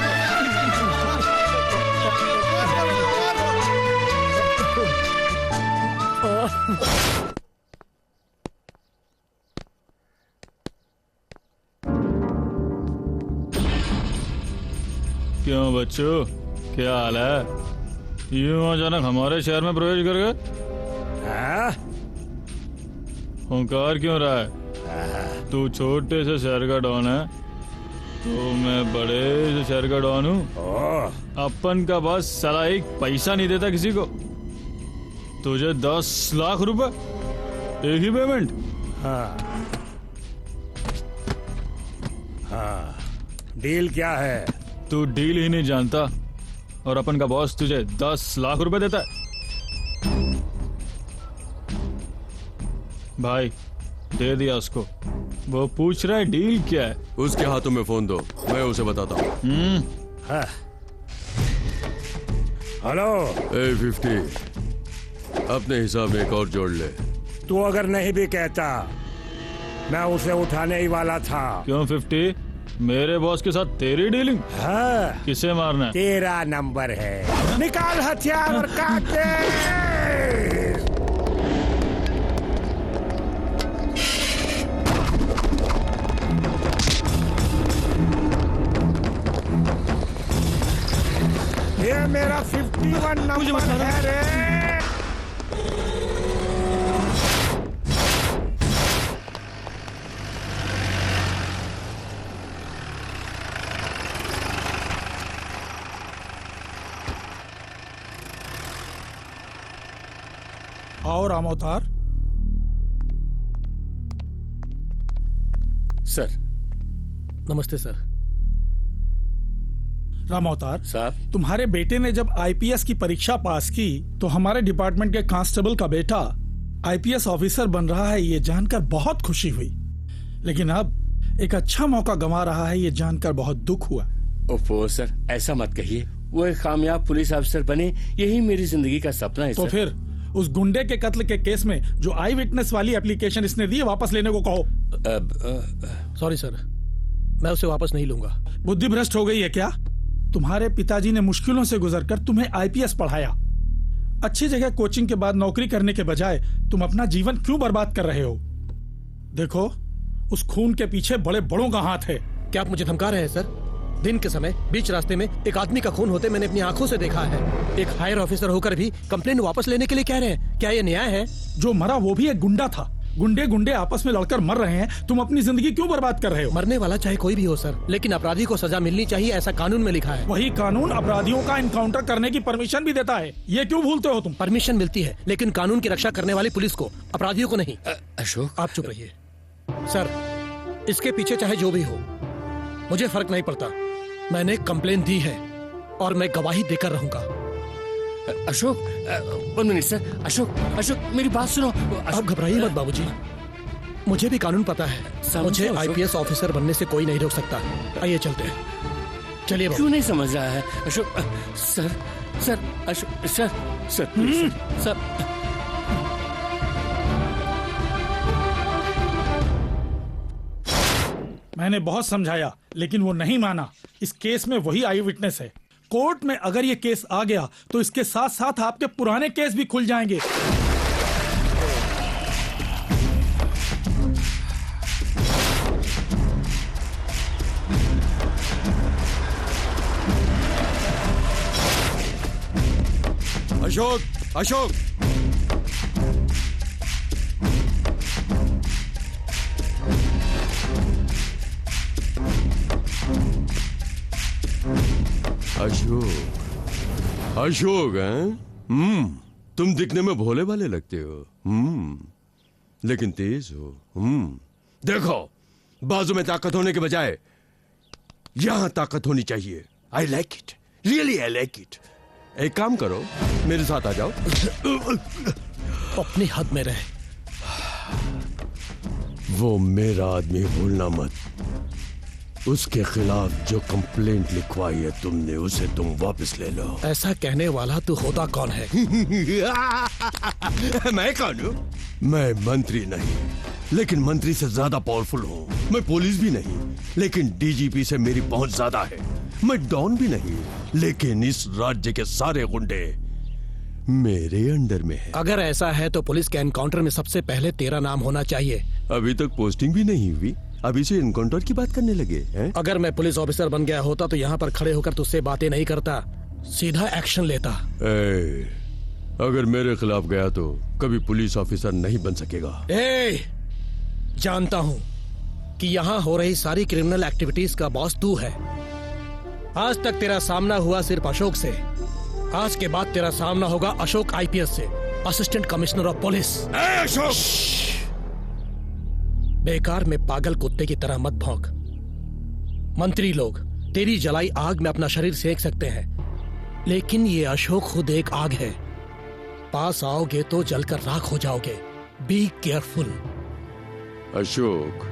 क्यों बच्चों, क्या हाल है? यूं अचानक हमारे शहर में प्रवेश कर गए? हुंकार क्यों रहा है? तू छोटे से शहर का डॉन है, तो मैं बड़े से शहर का डॉन हूँ। अपन का बस साला एक पैसा नहीं देता किसी को। तुझे 10 लाख रुपए एक ही पेमेंट? हाँ, डील क्या है? तू डील ही नहीं जानता और अपन का बॉस तुझे 10 लाख रुपए देता है। भाई दे दिया उसको, वो पूछ रहा है डील क्या है। उसके हाथों में फोन दो, मैं उसे बताता हूँ। हेलो A50, अपने हिसाब में एक और जोड़ ले। तू अगर नहीं भी कहता, मैं उसे उठाने ही वाला था। क्यों 50? मेरे बॉस के साथ तेरी डीलिंग? हाँ। किसे मारना है? तेरा नंबर है, निकाल हथियार और काट दे। ये मेरा 51 नंबर है रे। और राम अवतार सर। नमस्ते सर। राम अवतार साहब, तुम्हारे बेटे ने जब आईपीएस की परीक्षा पास की तो हमारे डिपार्टमेंट के कांस्टेबल का बेटा आईपीएस ऑफिसर बन रहा है, ये जानकर बहुत खुशी हुई। लेकिन अब एक अच्छा मौका गंवा रहा है, ये जानकर बहुत दुख हुआ। ओफो सर, ऐसा मत कहिए। वो एक कामयाब पुलिस अफसर बने, यही मेरी जिंदगी का सपना है। तो सर, फिर उस गुंडे के कत्ल के केस में जो आई विटनेस वाली एप्लीकेशन इसने दी है, वापस लेने को कहो। सॉरी सर, मैं उसे वापस नहीं लूंगा। बुद्धि भ्रष्ट हो गई है क्या? तुम्हारे पिताजी ने मुश्किलों से गुजरकर तुम्हें आईपीएस पढ़ाया। अच्छी जगह कोचिंग के बाद नौकरी करने के बजाय तुम अपना जीवन क्यों बर्बाद कर रहे हो? देखो, उस खून के पीछे बड़े बड़ों का हाथ है। क्या आप मुझे धमका रहे हैं सर? दिन के समय बीच रास्ते में एक आदमी का खून होते मैंने अपनी आंखों से देखा है। एक हायर ऑफिसर होकर भी कंप्लेंट वापस लेने के लिए कह रहे हैं, क्या ये न्याय है? जो मरा वो भी एक गुंडा था। गुंडे गुंडे आपस में लड़कर मर रहे हैं, तुम अपनी जिंदगी क्यों बर्बाद कर रहे हो? मरने वाला चाहे कोई भी हो सर, लेकिन अपराधी को सजा मिलनी चाहिए, ऐसा कानून में लिखा है। वही कानून अपराधियों का इनकाउंटर करने की परमिशन भी देता है, ये क्यों भूलते हो तुम? परमिशन मिलती है, लेकिन कानून की रक्षा करने वाली पुलिस को, अपराधियों को नहीं। अशोक, आप चुप रहिए सर। इसके पीछे चाहे जो भी हो, मुझे फर्क नहीं पड़ता। मैंने कंप्लेन दी है और मैं गवाही देकर रहूंगा। Ashok, 1 minute sir. अशोक मेरी बात सुनो। आप घबराइए मत बाबूजी, मुझे भी कानून पता है। मुझे आईपीएस ऑफिसर बनने से कोई नहीं रोक सकता। आइए चलते हैं। चलिए। क्यों नहीं समझ रहा है अशोक? Sir Ashok sir. मैंने बहुत समझाया, लेकिन वो नहीं माना। इस केस में वही आई विटनेस है। कोर्ट में अगर ये केस आ गया तो इसके साथ साथ आपके पुराने केस भी खुल जाएंगे। अशोक अशोक हैं? तुम दिखने में भोले भाले लगते हो, लेकिन तेज हो। देखो, बाजू में ताकत होने के बजाय यहां ताकत होनी चाहिए। I like it, really I like it. एक काम करो, मेरे साथ आ जाओ। अपनी हद में रहे। वो मेरा आदमी भूलना मत। उसके खिलाफ जो कंप्लेंट लिखवाई है तुमने, उसे तुम वापस ले लो। ऐसा कहने वाला तू होता कौन है? मैं कौन हूँ? मैं मंत्री नहीं, लेकिन मंत्री से ज्यादा पावरफुल हूँ। मैं पुलिस भी नहीं, लेकिन डीजीपी से मेरी पहुंच ज्यादा है। मैं डॉन भी नहीं, लेकिन इस राज्य के सारे गुंडे मेरे अंडर में है। अगर ऐसा है तो पुलिस के एनकाउंटर में सबसे पहले तेरा नाम होना चाहिए। अभी तक पोस्टिंग भी नहीं हुई, अभी से एनकाउंटर की बात करने लगे हैं? अगर मैं पुलिस ऑफिसर बन गया होता तो यहाँ पर खड़े होकर तुझसे बातें नहीं करता, सीधा एक्शन लेता। अगर मेरे खिलाफ गया तो कभी पुलिस ऑफिसर नहीं बन सकेगा। जानता हूँ कि यहाँ हो रही सारी क्रिमिनल एक्टिविटीज का बॉस तू है। आज तक तेरा सामना हुआ सिर्फ अशोक से, आज के बाद तेरा सामना होगा अशोक आईपीएस से, assistant commissioner of police. Ashok! बेकार में पागल कुत्ते की तरह मत भौंक। मंत्री लोग तेरी जलाई आग में अपना शरीर सेक सकते हैं, लेकिन ये अशोक खुद एक आग है। पास आओगे तो जलकर राख हो जाओगे। Be careful. अशोक,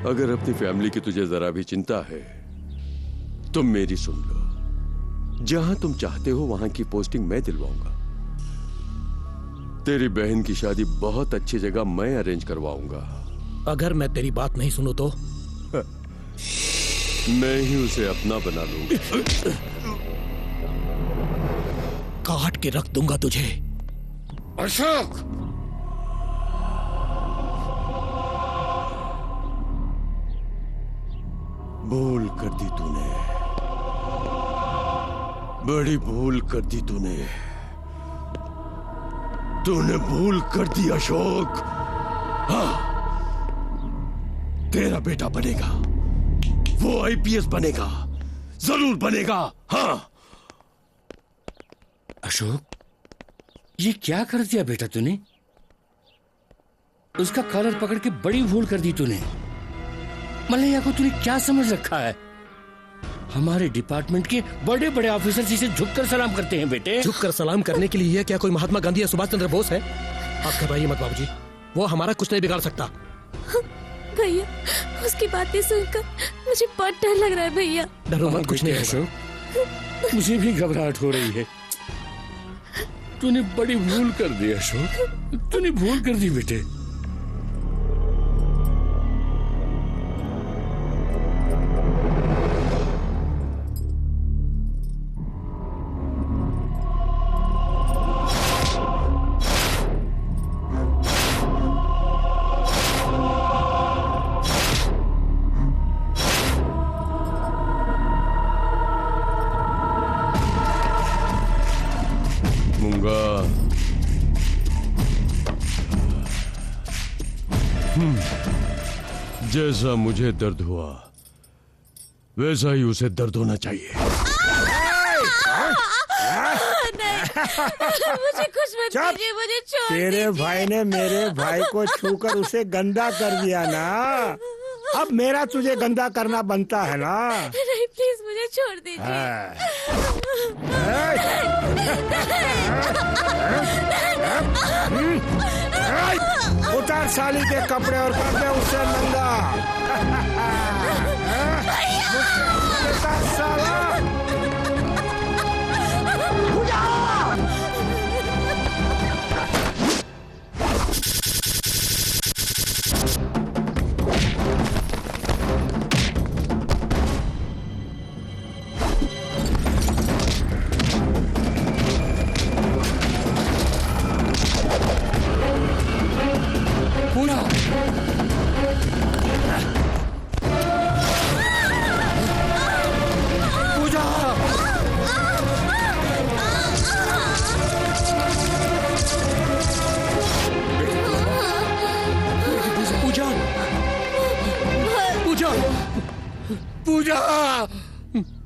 अगर अपनी फैमिली की तुझे जरा भी चिंता है तो मेरी सुन लो। जहां तुम चाहते हो वहां की पोस्टिंग मैं दिलवाऊंगा। तेरी बहन की शादी बहुत अच्छी जगह मैं अरेंज करवाऊंगा। अगर मैं तेरी बात नहीं सुनूं तो मैं ही उसे अपना बना लूंगा। काट के रख दूंगा तुझे। अशोक! भूल कर दी तूने, बड़ी भूल कर दी तूने। तूने भूल कर दी अशोक। हाँ, तेरा बेटा बनेगा, वो आईपीएस बनेगा, जरूर बनेगा। हाँ। अशोक, ये क्या कर दिया बेटा तूने? उसका कॉलर पकड़ के बड़ी भूल कर दी तूने। मलैया को तूने क्या समझ रखा है? हमारे डिपार्टमेंट के बड़े बड़े ऑफिसर जिसे झुककर सलाम करते हैं बेटे। झुककर सलाम करने के लिए क्या कोई महात्मा गांधी या सुभाष चंद्र बोस है? आप घबराइए मत बाबूजी, वो हमारा कुछ नहीं बिगाड़ सकता। भैया, उसकी बातें सुनकर मुझे बहुत डर लग रहा है। भैया डरो मत, कुछ नहीं अशोक। मुझे भी घबराहट हो रही है। तूने बड़ी भूल कर दी अशोक, तूने भूल कर दी बेटे। जैसा मुझे दर्द हुआ वैसा ही उसे दर्द होना चाहिए। मुझे कुछ मत कीजिए, मुझे छोड़ तेरे भाई ने मेरे भाई को छूकर उसे गंदा कर दिया ना, अब मेरा तुझे गंदा करना बनता है ना। नहीं, प्लीज मुझे छोड़ दीजिए। उतार साली के कपड़े और कर दे उससे नंगा। साला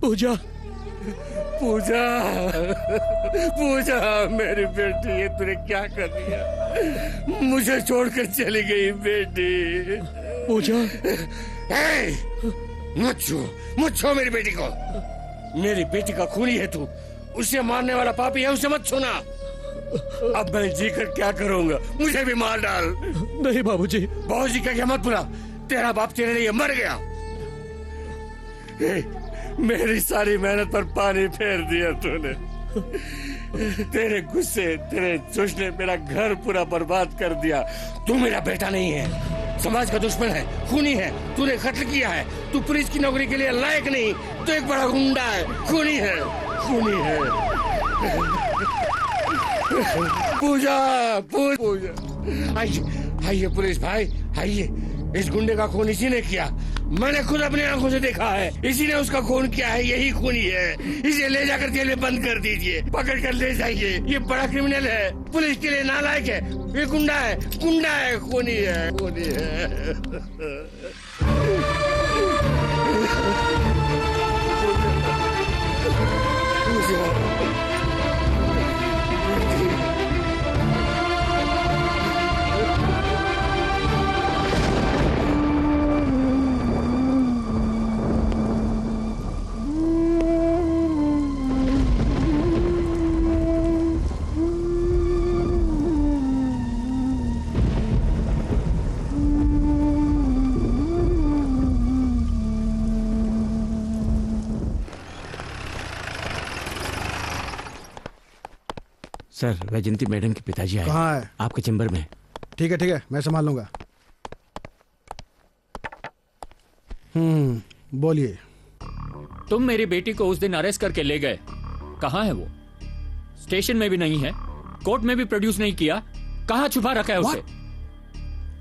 पूजा, पूजा, पूजा, मेरी बेटी, ये तूने क्या कर दिया? मुझे छोड़कर चली गई बेटी। पूजा, मत छू मेरी बेटी को। मेरी बेटी का खूनी है तू, उसे मारने वाला पापी है, उसे मत छूना। अब मैं जीकर क्या करूंगा? मुझे भी मार डाल। नहीं बाबूजी। बाबूजी का क्या मत बुला, तेरा बाप तेरे लिए मर गया। मेरी सारी मेहनत पर पानी फेर दिया तूने। तेरे गुस्से, तेरे जोश ने मेरा घर पूरा बर्बाद कर दिया। तू मेरा बेटा नहीं है, समाज का दुश्मन है, खूनी है, तूने कत्ल किया है, तू पुलिस की नौकरी के लिए लायक नहीं, तू एक बड़ा गुंडा है, खूनी है, खूनी है। पूजा, पूजा, आइए पुलिस भाई, आइए। इस गुंडे का खून इसी ने किया, मैंने खुद अपनी आंखों से देखा है। इसी ने उसका खून किया है, यही खूनी है। इसे ले जाकर जेल में बंद कर दीजिए, पकड़ कर ले जाइए। ये बड़ा क्रिमिनल है, पुलिस के लिए नालायक है, ये गुंडा है, खूनी है, खूनी है। सर, वैजंती मैडम के पिताजी आए। कहाँ है? आपके चैम्बर में। ठीक है, मैं संभाल लूंगा। बोलिए। तुम मेरी बेटी को उस दिन अरेस्ट करके ले गए, कहाँ है वो? स्टेशन में भी नहीं है, कोर्ट में भी प्रोड्यूस नहीं किया, कहाँ छुपा रखा है उसे?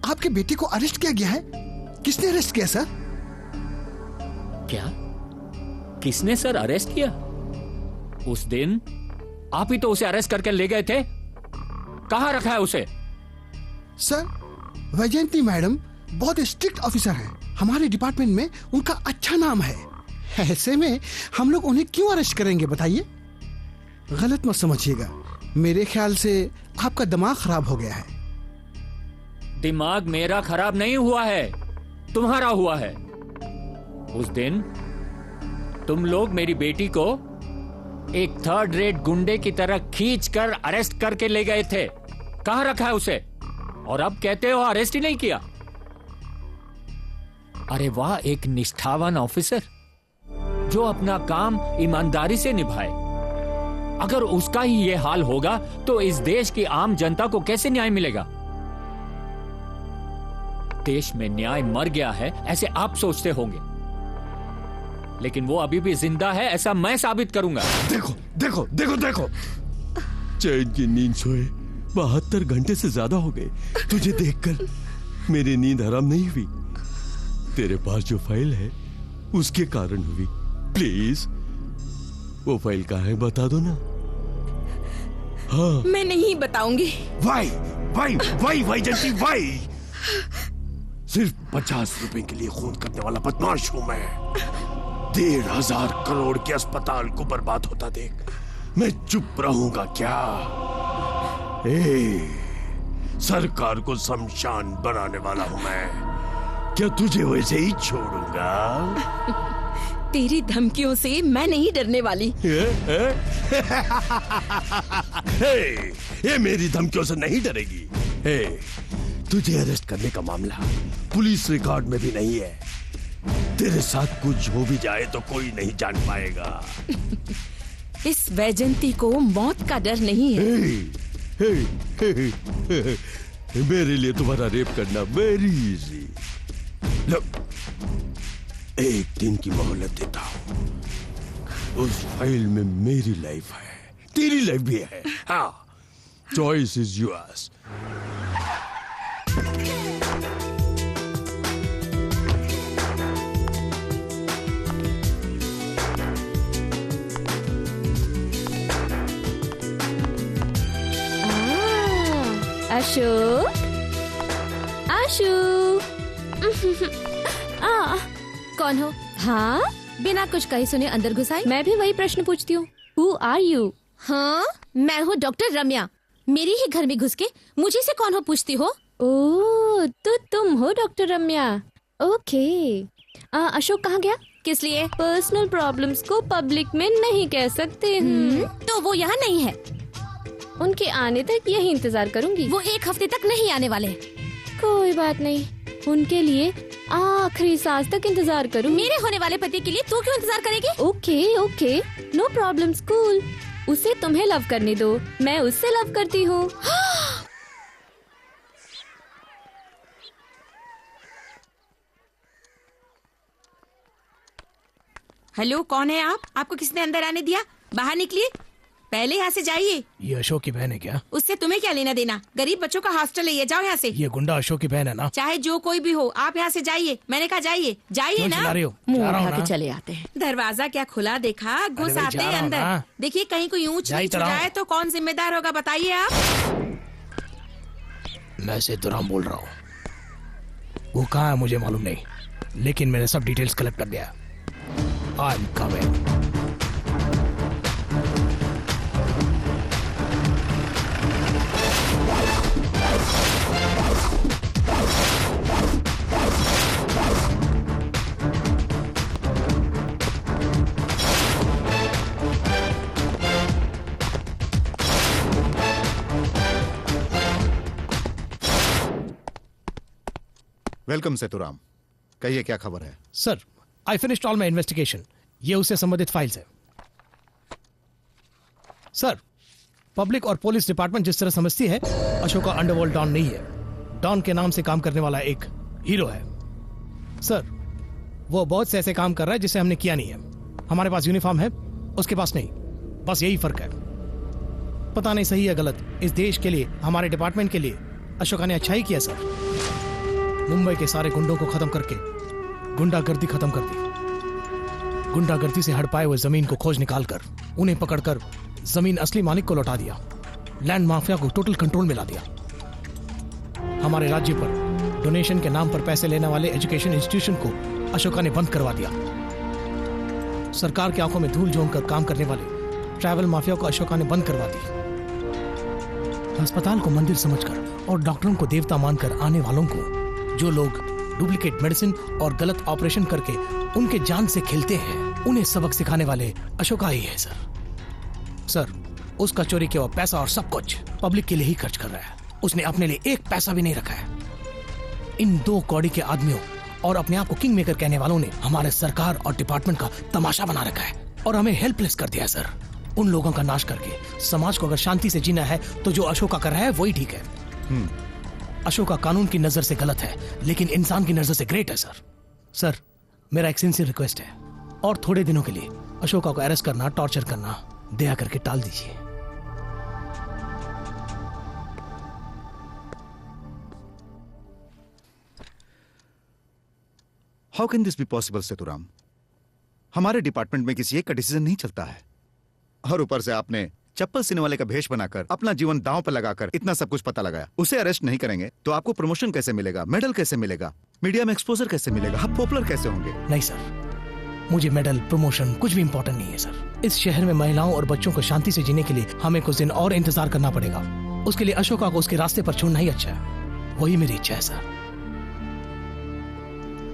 आपके बेटे को अरेस्ट किया गया है? किसने अरेस्ट किया सर? क्या? किसने सर अरेस्ट किया? उस दिन आप ही तो उसे अरेस्ट करके ले गए थे, कहाँ रखा है उसे? सर, वैजयंती मैडम बहुत स्ट्रिक्ट ऑफिसर हैं। हमारे डिपार्टमेंट में उनका अच्छा नाम है। ऐसे में हम लोग उन्हें क्यों अरेस्ट करेंगे बताइए? गलत मत समझिएगा, मेरे ख्याल से आपका दिमाग खराब हो गया है। दिमाग मेरा खराब नहीं हुआ है, तुम्हारा हुआ है। उस दिन तुम लोग मेरी बेटी को एक थर्ड रेट गुंडे की तरह खींचकर अरेस्ट करके ले गए थे, कहां रखा है उसे? और अब कहते हो अरेस्ट ही नहीं किया। अरे वाह, एक निष्ठावान ऑफिसर जो अपना काम ईमानदारी से निभाए। अगर उसका ही ये हाल होगा तो इस देश की आम जनता को कैसे न्याय मिलेगा? देश में न्याय मर गया है ऐसे आप सोचते होंगे, लेकिन वो अभी भी जिंदा है ऐसा मैं साबित करूंगा। देखो देखो देखो देखो, चैन की नींद सोए 72 घंटे से ज्यादा हो गए। तुझे देखकर मेरी नींद हराम नहीं हुई, तेरे पास जो फाइल है उसके कारण हुई। प्लीज वो फाइल कहाँ है बता दो ना। हाँ, मैं नहीं बताऊंगी। वाई वाई वाई वाई जंती वाई, सिर्फ 50 रुपए के लिए खून करने वाला बदमाश हूं मैं। 1,500 करोड़ के अस्पताल को बर्बाद होता देख मैं चुप रहूंगा क्या? सरकार को शमशान बनाने वाला हूं मैं, क्या तुझे वैसे ही छोड़ूंगा? तेरी धमकियों से मैं नहीं डरने वाली। ये मेरी धमकियों से नहीं डरेगी। तुझे अरेस्ट करने का मामला पुलिस रिकॉर्ड में भी नहीं है। तेरे साथ कुछ हो भी जाए तो कोई नहीं जान पाएगा। इस वैजंती को मौत का डर नहीं है। मेरे लिए तुम्हारा रेप करना वेरी इजी। लो, एक दिन की मोहलत देता हूं। उस फाइल में मेरी लाइफ है, तेरी लाइफ भी है। हाँ, चॉइस इज योर्स। आशु, आशु। कौन हो? हाँ, बिना कुछ कहे सुने अंदर घुस आई। मैं भी वही प्रश्न पूछती हूँ, हु आर यू? हाँ, मैं हूँ डॉक्टर रम्या। मेरे ही घर में घुस के मुझे से कौन हो पूछती हो? ओह, तो तुम हो डॉक्टर रम्या। ओके। अशोक कहाँ गया? किस लिए? पर्सनल प्रॉब्लम्स को पब्लिक में नहीं कह सकते। तो वो यहाँ नहीं है। उनके आने तक यही इंतजार करूंगी। वो 1 हफ्ते तक नहीं आने वाले। कोई बात नहीं, उनके लिए आखिरी सांस तक इंतजार करूं। मेरे होने वाले पति के लिए तू क्यों इंतजार करेगी? Okay okay, no problem. Cool. उसे तुम्हें लव करने दो, मैं उससे लव करती हूँ। हेलो, कौन है आप? आपको किसने अंदर आने दिया? बाहर निकलिए, पहले यहाँ से जाइए। ये अशोक की बहन है क्या? उससे तुम्हें क्या लेना देना? गरीब बच्चों का हॉस्टल है ये, जाओ यहाँ से। ये गुंडा अशोक की बहन है ना? चाहे जो कोई भी हो, आप यहाँ से जाइए। मैंने कहा जाइए, जाइए ना। मुंह उठा के चले आते हैं। दरवाजा क्या खुला देखा? घुस आते हैं अंदर। देखिए कहीं कोई ऊंच नीच हो जाए तो कौन जिम्मेदार होगा, बताइए आप। मैं सेतुराम बोल रहा हूँ। वो कहाँ है मुझे मालूम नहीं, लेकिन मैंने सब डिटेल्स कलेक्ट कर दिया। I am coming. Welcome Seturam, कहिए क्या खबर है? Sir, I finished all my investigation. ये उससे संबंधित फाइल्स है। सर, पब्लिक और पुलिस डिपार्टमेंट जिस तरह समझती है, अशोका अंडरवर्ल्ड डॉन नहीं है। डॉन के नाम से काम करने वाला एक हीरो है। सर, वो बहुत से ऐसे काम कर रहा है जिसे हमने किया नहीं है। हमारे पास यूनिफॉर्म है, उसके पास नहीं। बस यही फर्क है। पता नहीं सही है गलत, इस देश के लिए, हमारे डिपार्टमेंट के लिए अशोका ने अच्छा ही किया सर। मुंबई के सारे गुंडों को खत्म करके गुंडागर्दी खत्म कर दी। गुंडागर्दी से हड़पाए हुए जमीन को खोज निकालकर उन्हें पकड़कर जमीन असली मालिक को लौटा दिया। लैंड माफिया को टोटल कंट्रोल में ला दिया। हमारे राज्य पर डोनेशन के नाम पर पैसे लेने वाले एजुकेशन इंस्टीट्यूशन को अशोका ने बंद करवा दिया। सरकार की आंखों में धूल झोंक कर काम करने वाले ट्रैवल माफिया को अशोका ने बंद करवा दी। अस्पताल को मंदिर समझकर और डॉक्टरों को देवता मानकर आने वालों को, जो लोग डुप्लीकेट मेडिसिन और गलत ऑपरेशन करके उनके जान से खेलते हैं, उन्हें सबक सिखाने वाले अशोका ही है सर। सर, उसका चोरी किया हुआ पैसा और सब कुछ पब्लिक के लिए ही खर्च कर रहा है। उसने अपने लिए एक पैसा भी नहीं रखा है। इन दो कौड़ी के आदमियों और अपने आप को किंग मेकर कहने वालों ने हमारे सरकार और डिपार्टमेंट का तमाशा बना रखा है और हमें हेल्पलेस कर दिया सर। उन लोगों का नाश करके समाज को अगर शांति से जीना है तो जो अशोका कर रहा है वही ठीक है। अशोका कानून की नजर से गलत है, लेकिन इंसान की नजर से ग्रेट है सर। सर, मेरा एक सिंसियर रिक्वेस्ट है, और थोड़े दिनों के लिए अशोका को अरेस्ट करना, टॉर्चर करना दया करके टाल दीजिए। How can this be possible Seturam? हमारे डिपार्टमेंट में किसी एक का डिसीजन नहीं चलता है, और ऊपर से आपने चप्पल सीने वाले का भेष बनाकर अपना जीवन दांव पर लगाकर इतना सब कुछ पता लगाया। उसे अरेस्ट नहीं करेंगे तो आपको प्रमोशन कैसे मिलेगा, मेडल कैसे मिलेगा, मीडिया में एक्सपोजर कैसे मिलेगा, आप पॉपुलर कैसे होंगे? नहीं सर, मुझे मेडल, प्रमोशन कुछ भी इंपॉर्टेंट नहीं है सर। इस शहर में महिलाओं और बच्चों को शांति से जीने के लिए हमें कुछ दिन और इंतजार करना पड़ेगा। उसके लिए अशोका को उसके रास्ते पर छोड़ना ही अच्छा है। वही मेरी इच्छा है सर।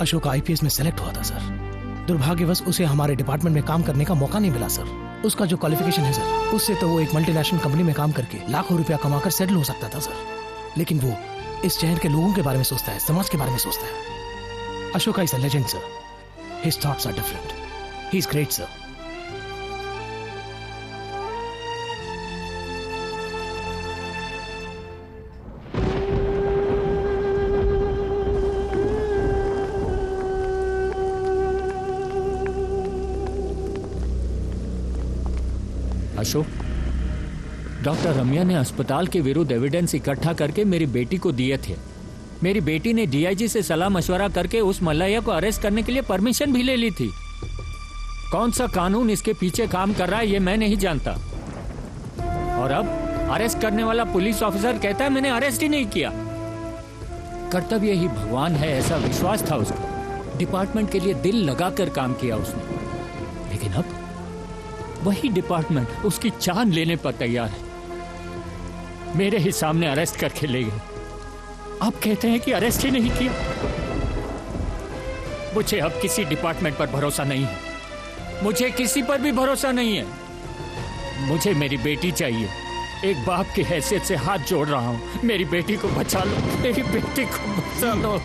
अशोका IPS में सेलेक्ट हुआ था सर। दुर्भाग्यवश उसे हमारे डिपार्टमेंट में काम करने का मौका नहीं मिला सर। उसका जो क्वालिफिकेशन है सर, उससे तो वो एक मल्टीनेशनल कंपनी में काम करके लाखों रुपया कमाकर सेटल हो सकता था सर। लेकिन वो इस शहर के लोगों के बारे में सोचता है, समाज के बारे में सोचता है। Ashoka is a legend sir. His thoughts are different. He is great sir. Ashok, doctor Ramya ने अस्पताल के विरुद्ध एविडेंस इकट्ठा करके मेरी बेटी को दिए थे। मेरी बेटी ने DIG से सलाह मशवरा करके उस मल्लैया को अरेस्ट करने के लिए परमिशन भी ले ली थी। कौन सा कानून इसके पीछे काम कर रहा है ये मैं नहीं जानता। और अब अरेस्ट करने वाला पुलिस ऑफिसर कहता है मैंने अरेस्ट ही नहीं किया। कर्तव्य ही भगवान है ऐसा विश्वास था उसका। डिपार्टमेंट के लिए दिल लगाकर काम किया उसने, लेकिन अब वही डिपार्टमेंट उसकी जान लेने पर तैयार है। मेरे ही सामने अरेस्ट करके ले गए। अब कहते हैं कि अरेस्ट ही नहीं किया। मुझे अब किसी डिपार्टमेंट पर भरोसा नहीं है। मुझे किसी पर भी भरोसा नहीं है। मुझे मेरी बेटी चाहिए। एक बाप की हैसियत से हाथ जोड़ रहा हूं। मेरी बेटी को बचा लो, मेरी बेटी को बचा लो।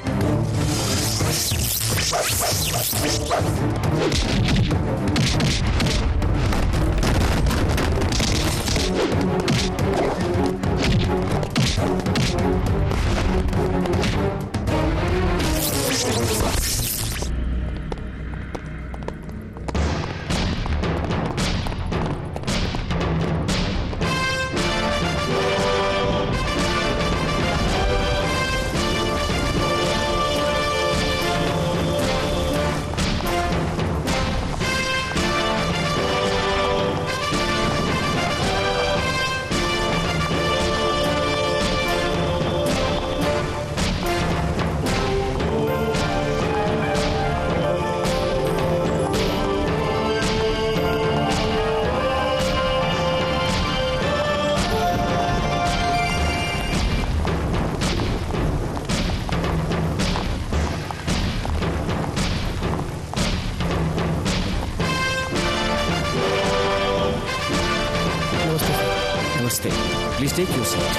Please take your seat.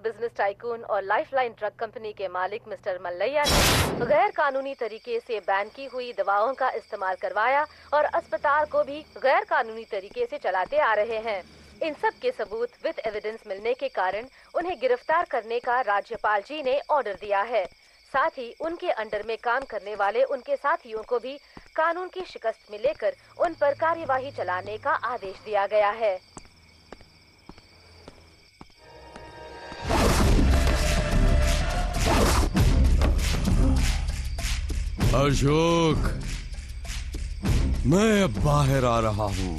Business tycoon और लाइफलाइन ड्रग कंपनी के मालिक मिस्टर मल्लैया ने गैर कानूनी तरीके से बैन की हुई दवाओं का इस्तेमाल करवाया और अस्पताल को भी गैर कानूनी तरीके से चलाते आ रहे हैं। इन सब के सबूत विद एविडेंस मिलने के कारण उन्हें गिरफ्तार करने का राज्यपाल जी ने ऑर्डर दिया है। साथ ही उनके अंडर में काम करने वाले उनके साथियों को भी कानून की शिकस्त में लेकर उन पर कार्यवाही चलाने का आदेश दिया गया है। अशोक, मैं अब बाहर आ रहा हूँ।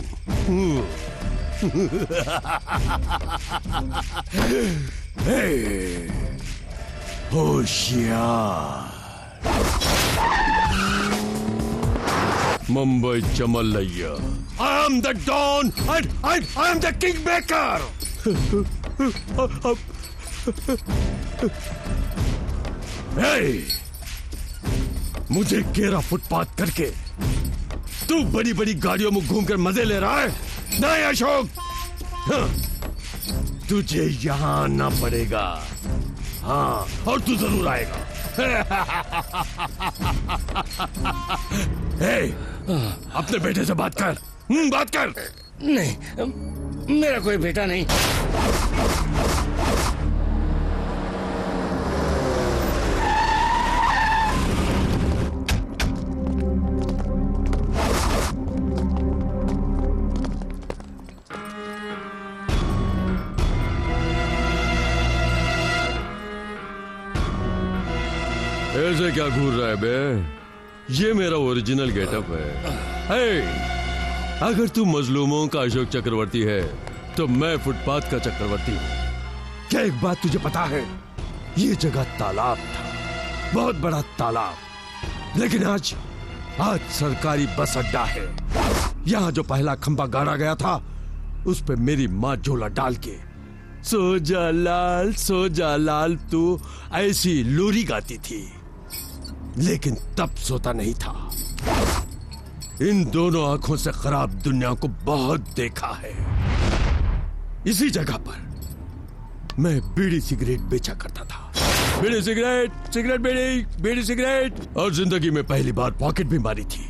होशियार Mumbai चमल्लैया। I am the Don and I am the Kingmaker. Hey! मुझे घेरा फुटपाथ करके तू बड़ी बड़ी गाड़ियों में घूमकर मजे ले रहा है? नहीं अशोक, हाँ, तुझे यहाँ आना पड़ेगा। हाँ, और तू जरूर आएगा। अपने बेटे से बात कर। बात कर। नहीं, मेरा कोई बेटा नहीं। ऐसे क्या घूर रहा है बे? ये मेरा ओरिजिनल गेटअप है। अगर तू मजलूमों का अशोक चक्रवर्ती है तो मैं फुटपाथ का चक्रवर्ती हूँ। क्या एक बात तुझे पता है? ये जगह तालाब था, बहुत बड़ा तालाब, लेकिन आज सरकारी बस अड्डा है। यहाँ जो पहला खंभा गाड़ा गया था उस पे मेरी माँ झोला डाल के सो जा लाल तू ऐसी लोरी गाती थी, लेकिन तब सोता नहीं था। इन दोनों आंखों से खराब दुनिया को बहुत देखा है। इसी जगह पर मैं बीड़ी सिगरेट बेचा करता था। बीड़ी सिगरेट, सिगरेट बीड़ी, बीड़ी सिगरेट, और जिंदगी में पहली बार पॉकेट भी मारी थी।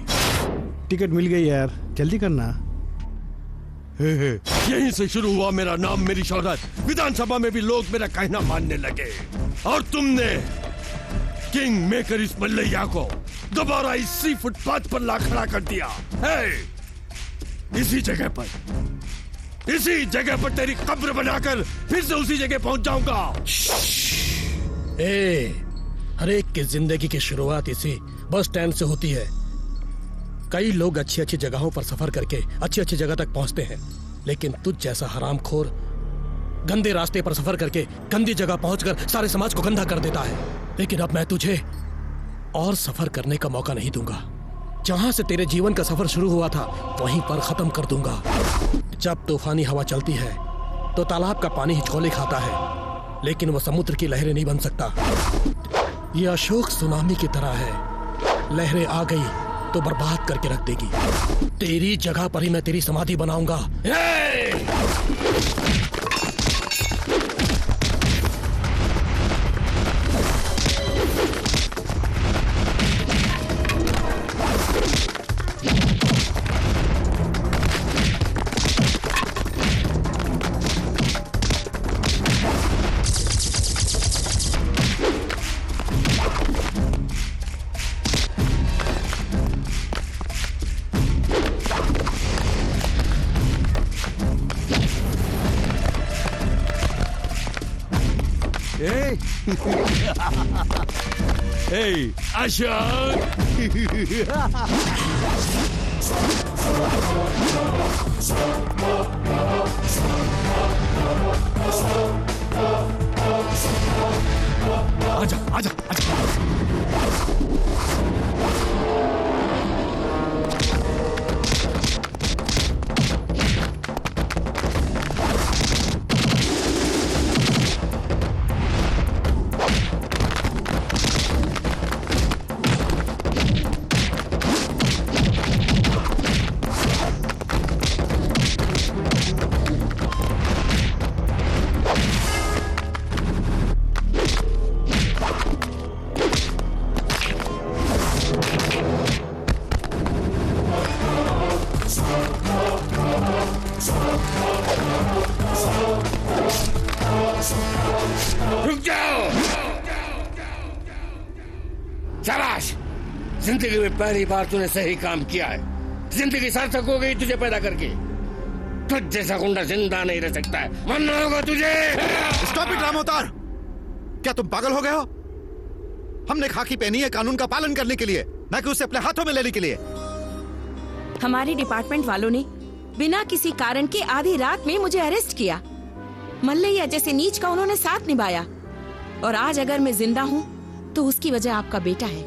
टिकट मिल गई यार, जल्दी करना। यहीं से शुरू हुआ मेरा नाम, मेरी शोहरत। विधानसभा में भी लोग मेरा कहना मानने लगे, और तुमने किंग मेकर इस मल्लैया को दोबारा इसी फुटपाथ पर ला खड़ा कर दिया है। इसी जगह पर तेरी कब्र बनाकर फिर से उसी जगह पहुंच जाऊंगा। हर एक की जिंदगी की शुरुआत इसी बस स्टैंड से होती है। कई लोग अच्छी अच्छी जगहों पर सफर करके अच्छी अच्छी जगह तक पहुंचते हैं, लेकिन तुझ जैसा हरामखोर गंदे रास्ते पर सफर करके गंदी जगह पहुंचकर सारे समाज को गंदा कर देता है। लेकिन अब मैं तुझे और सफर करने का मौका नहीं दूंगा। जहां से तेरे जीवन का सफर शुरू हुआ था वहीं पर खत्म कर दूंगा। जब तूफानी हवा चलती है तो तालाब का पानी हिचकोले खाता है, लेकिन वह समुद्र की लहरें नहीं बन सकता। यह अशोक सुनामी की तरह है, लहरें आ गई तो बर्बाद करके रख देगी। तेरी जगह पर ही मैं तेरी समाधि बनाऊंगा। Hey, Ashok! आजा, आजा, आजा। शाबाश, जिंदगी में पहली बार तूने सही काम किया है। जिंदगी सार्थक हो गई तुझे पैदा करके। तुझ जैसा गुंडा जिंदा नहीं रह सकता है, मरना होगा तुझे। स्टॉप इट रामोतार, क्या तुम पागल हो गए हो? हमने खाकी पहनी है कानून का पालन करने के लिए, न कि उसे अपने हाथों में लेने के लिए। हमारे डिपार्टमेंट वालों ने बिना किसी कारण के आधी रात में मुझे अरेस्ट किया। मल्लैया जैसे नीच का उन्होंने साथ निभाया, और आज अगर मैं जिंदा हूँ तो उसकी वजह आपका बेटा है।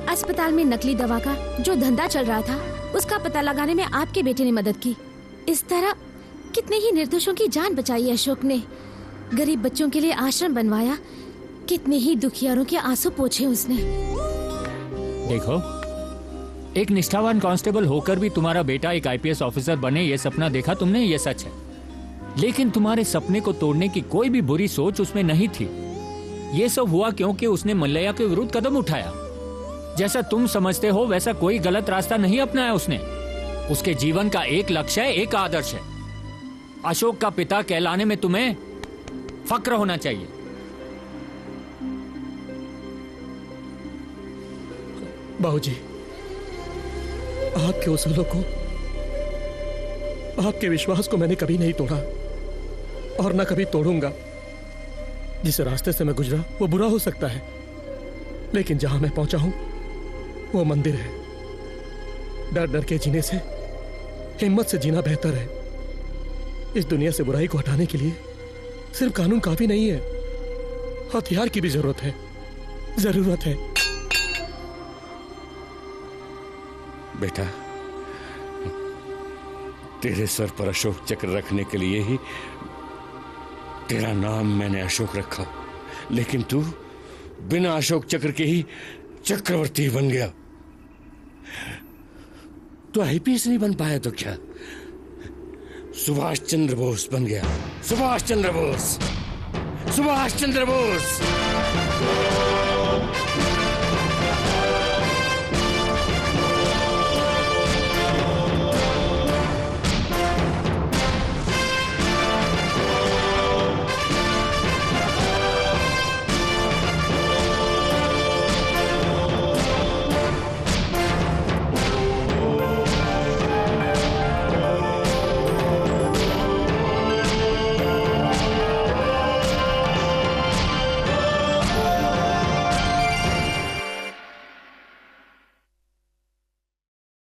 अस्पताल में नकली दवा का जो धंधा चल रहा था उसका पता लगाने में आपके बेटे ने मदद की। इस तरह कितने ही निर्दोषों की जान बचाई अशोक ने। गरीब बच्चों के लिए आश्रम बनवाया, कितने ही दुखियारों के आंसू पोंछे उसने। देखो, एक निष्ठावान कांस्टेबल होकर भी तुम्हारा बेटा एक आईपीएस ऑफिसर बने, ये सपना देखा तुमने, ये सच है। लेकिन तुम्हारे सपने को तोड़ने की कोई भी बुरी सोच उसमें नहीं थी। ये सब हुआ क्योंकि उसने मल्लैया के विरुद्ध कदम उठाया। जैसा तुम समझते हो वैसा कोई गलत रास्ता नहीं अपनाया उसने। उसके जीवन का एक लक्ष्य है, एक आदर्श है। अशोक का पिता कहलाने में तुम्हें फक्र होना चाहिए। बाबूजी, आपके उसूलों को, आपके विश्वास को मैंने कभी नहीं तोड़ा और न कभी तोड़ूंगा। जिस रास्ते से मैं गुजरा वो बुरा हो सकता है, लेकिन जहां मैं पहुंचा हूं वो मंदिर है। डर डर के जीने से हिम्मत से जीना बेहतर है। इस दुनिया से बुराई को हटाने के लिए सिर्फ कानून काफी नहीं है, हथियार की भी जरूरत है। बेटा, तेरे सर पर अशोक चक्र रखने के लिए ही तेरा नाम मैंने अशोक रखा, लेकिन तू बिना अशोक चक्र के ही चक्रवर्ती बन गया। तो आईपीएस नहीं बन पाया तो क्या, सुभाष चंद्र बोस बन गया। सुभाष चंद्र बोस, सुभाष चंद्र बोस।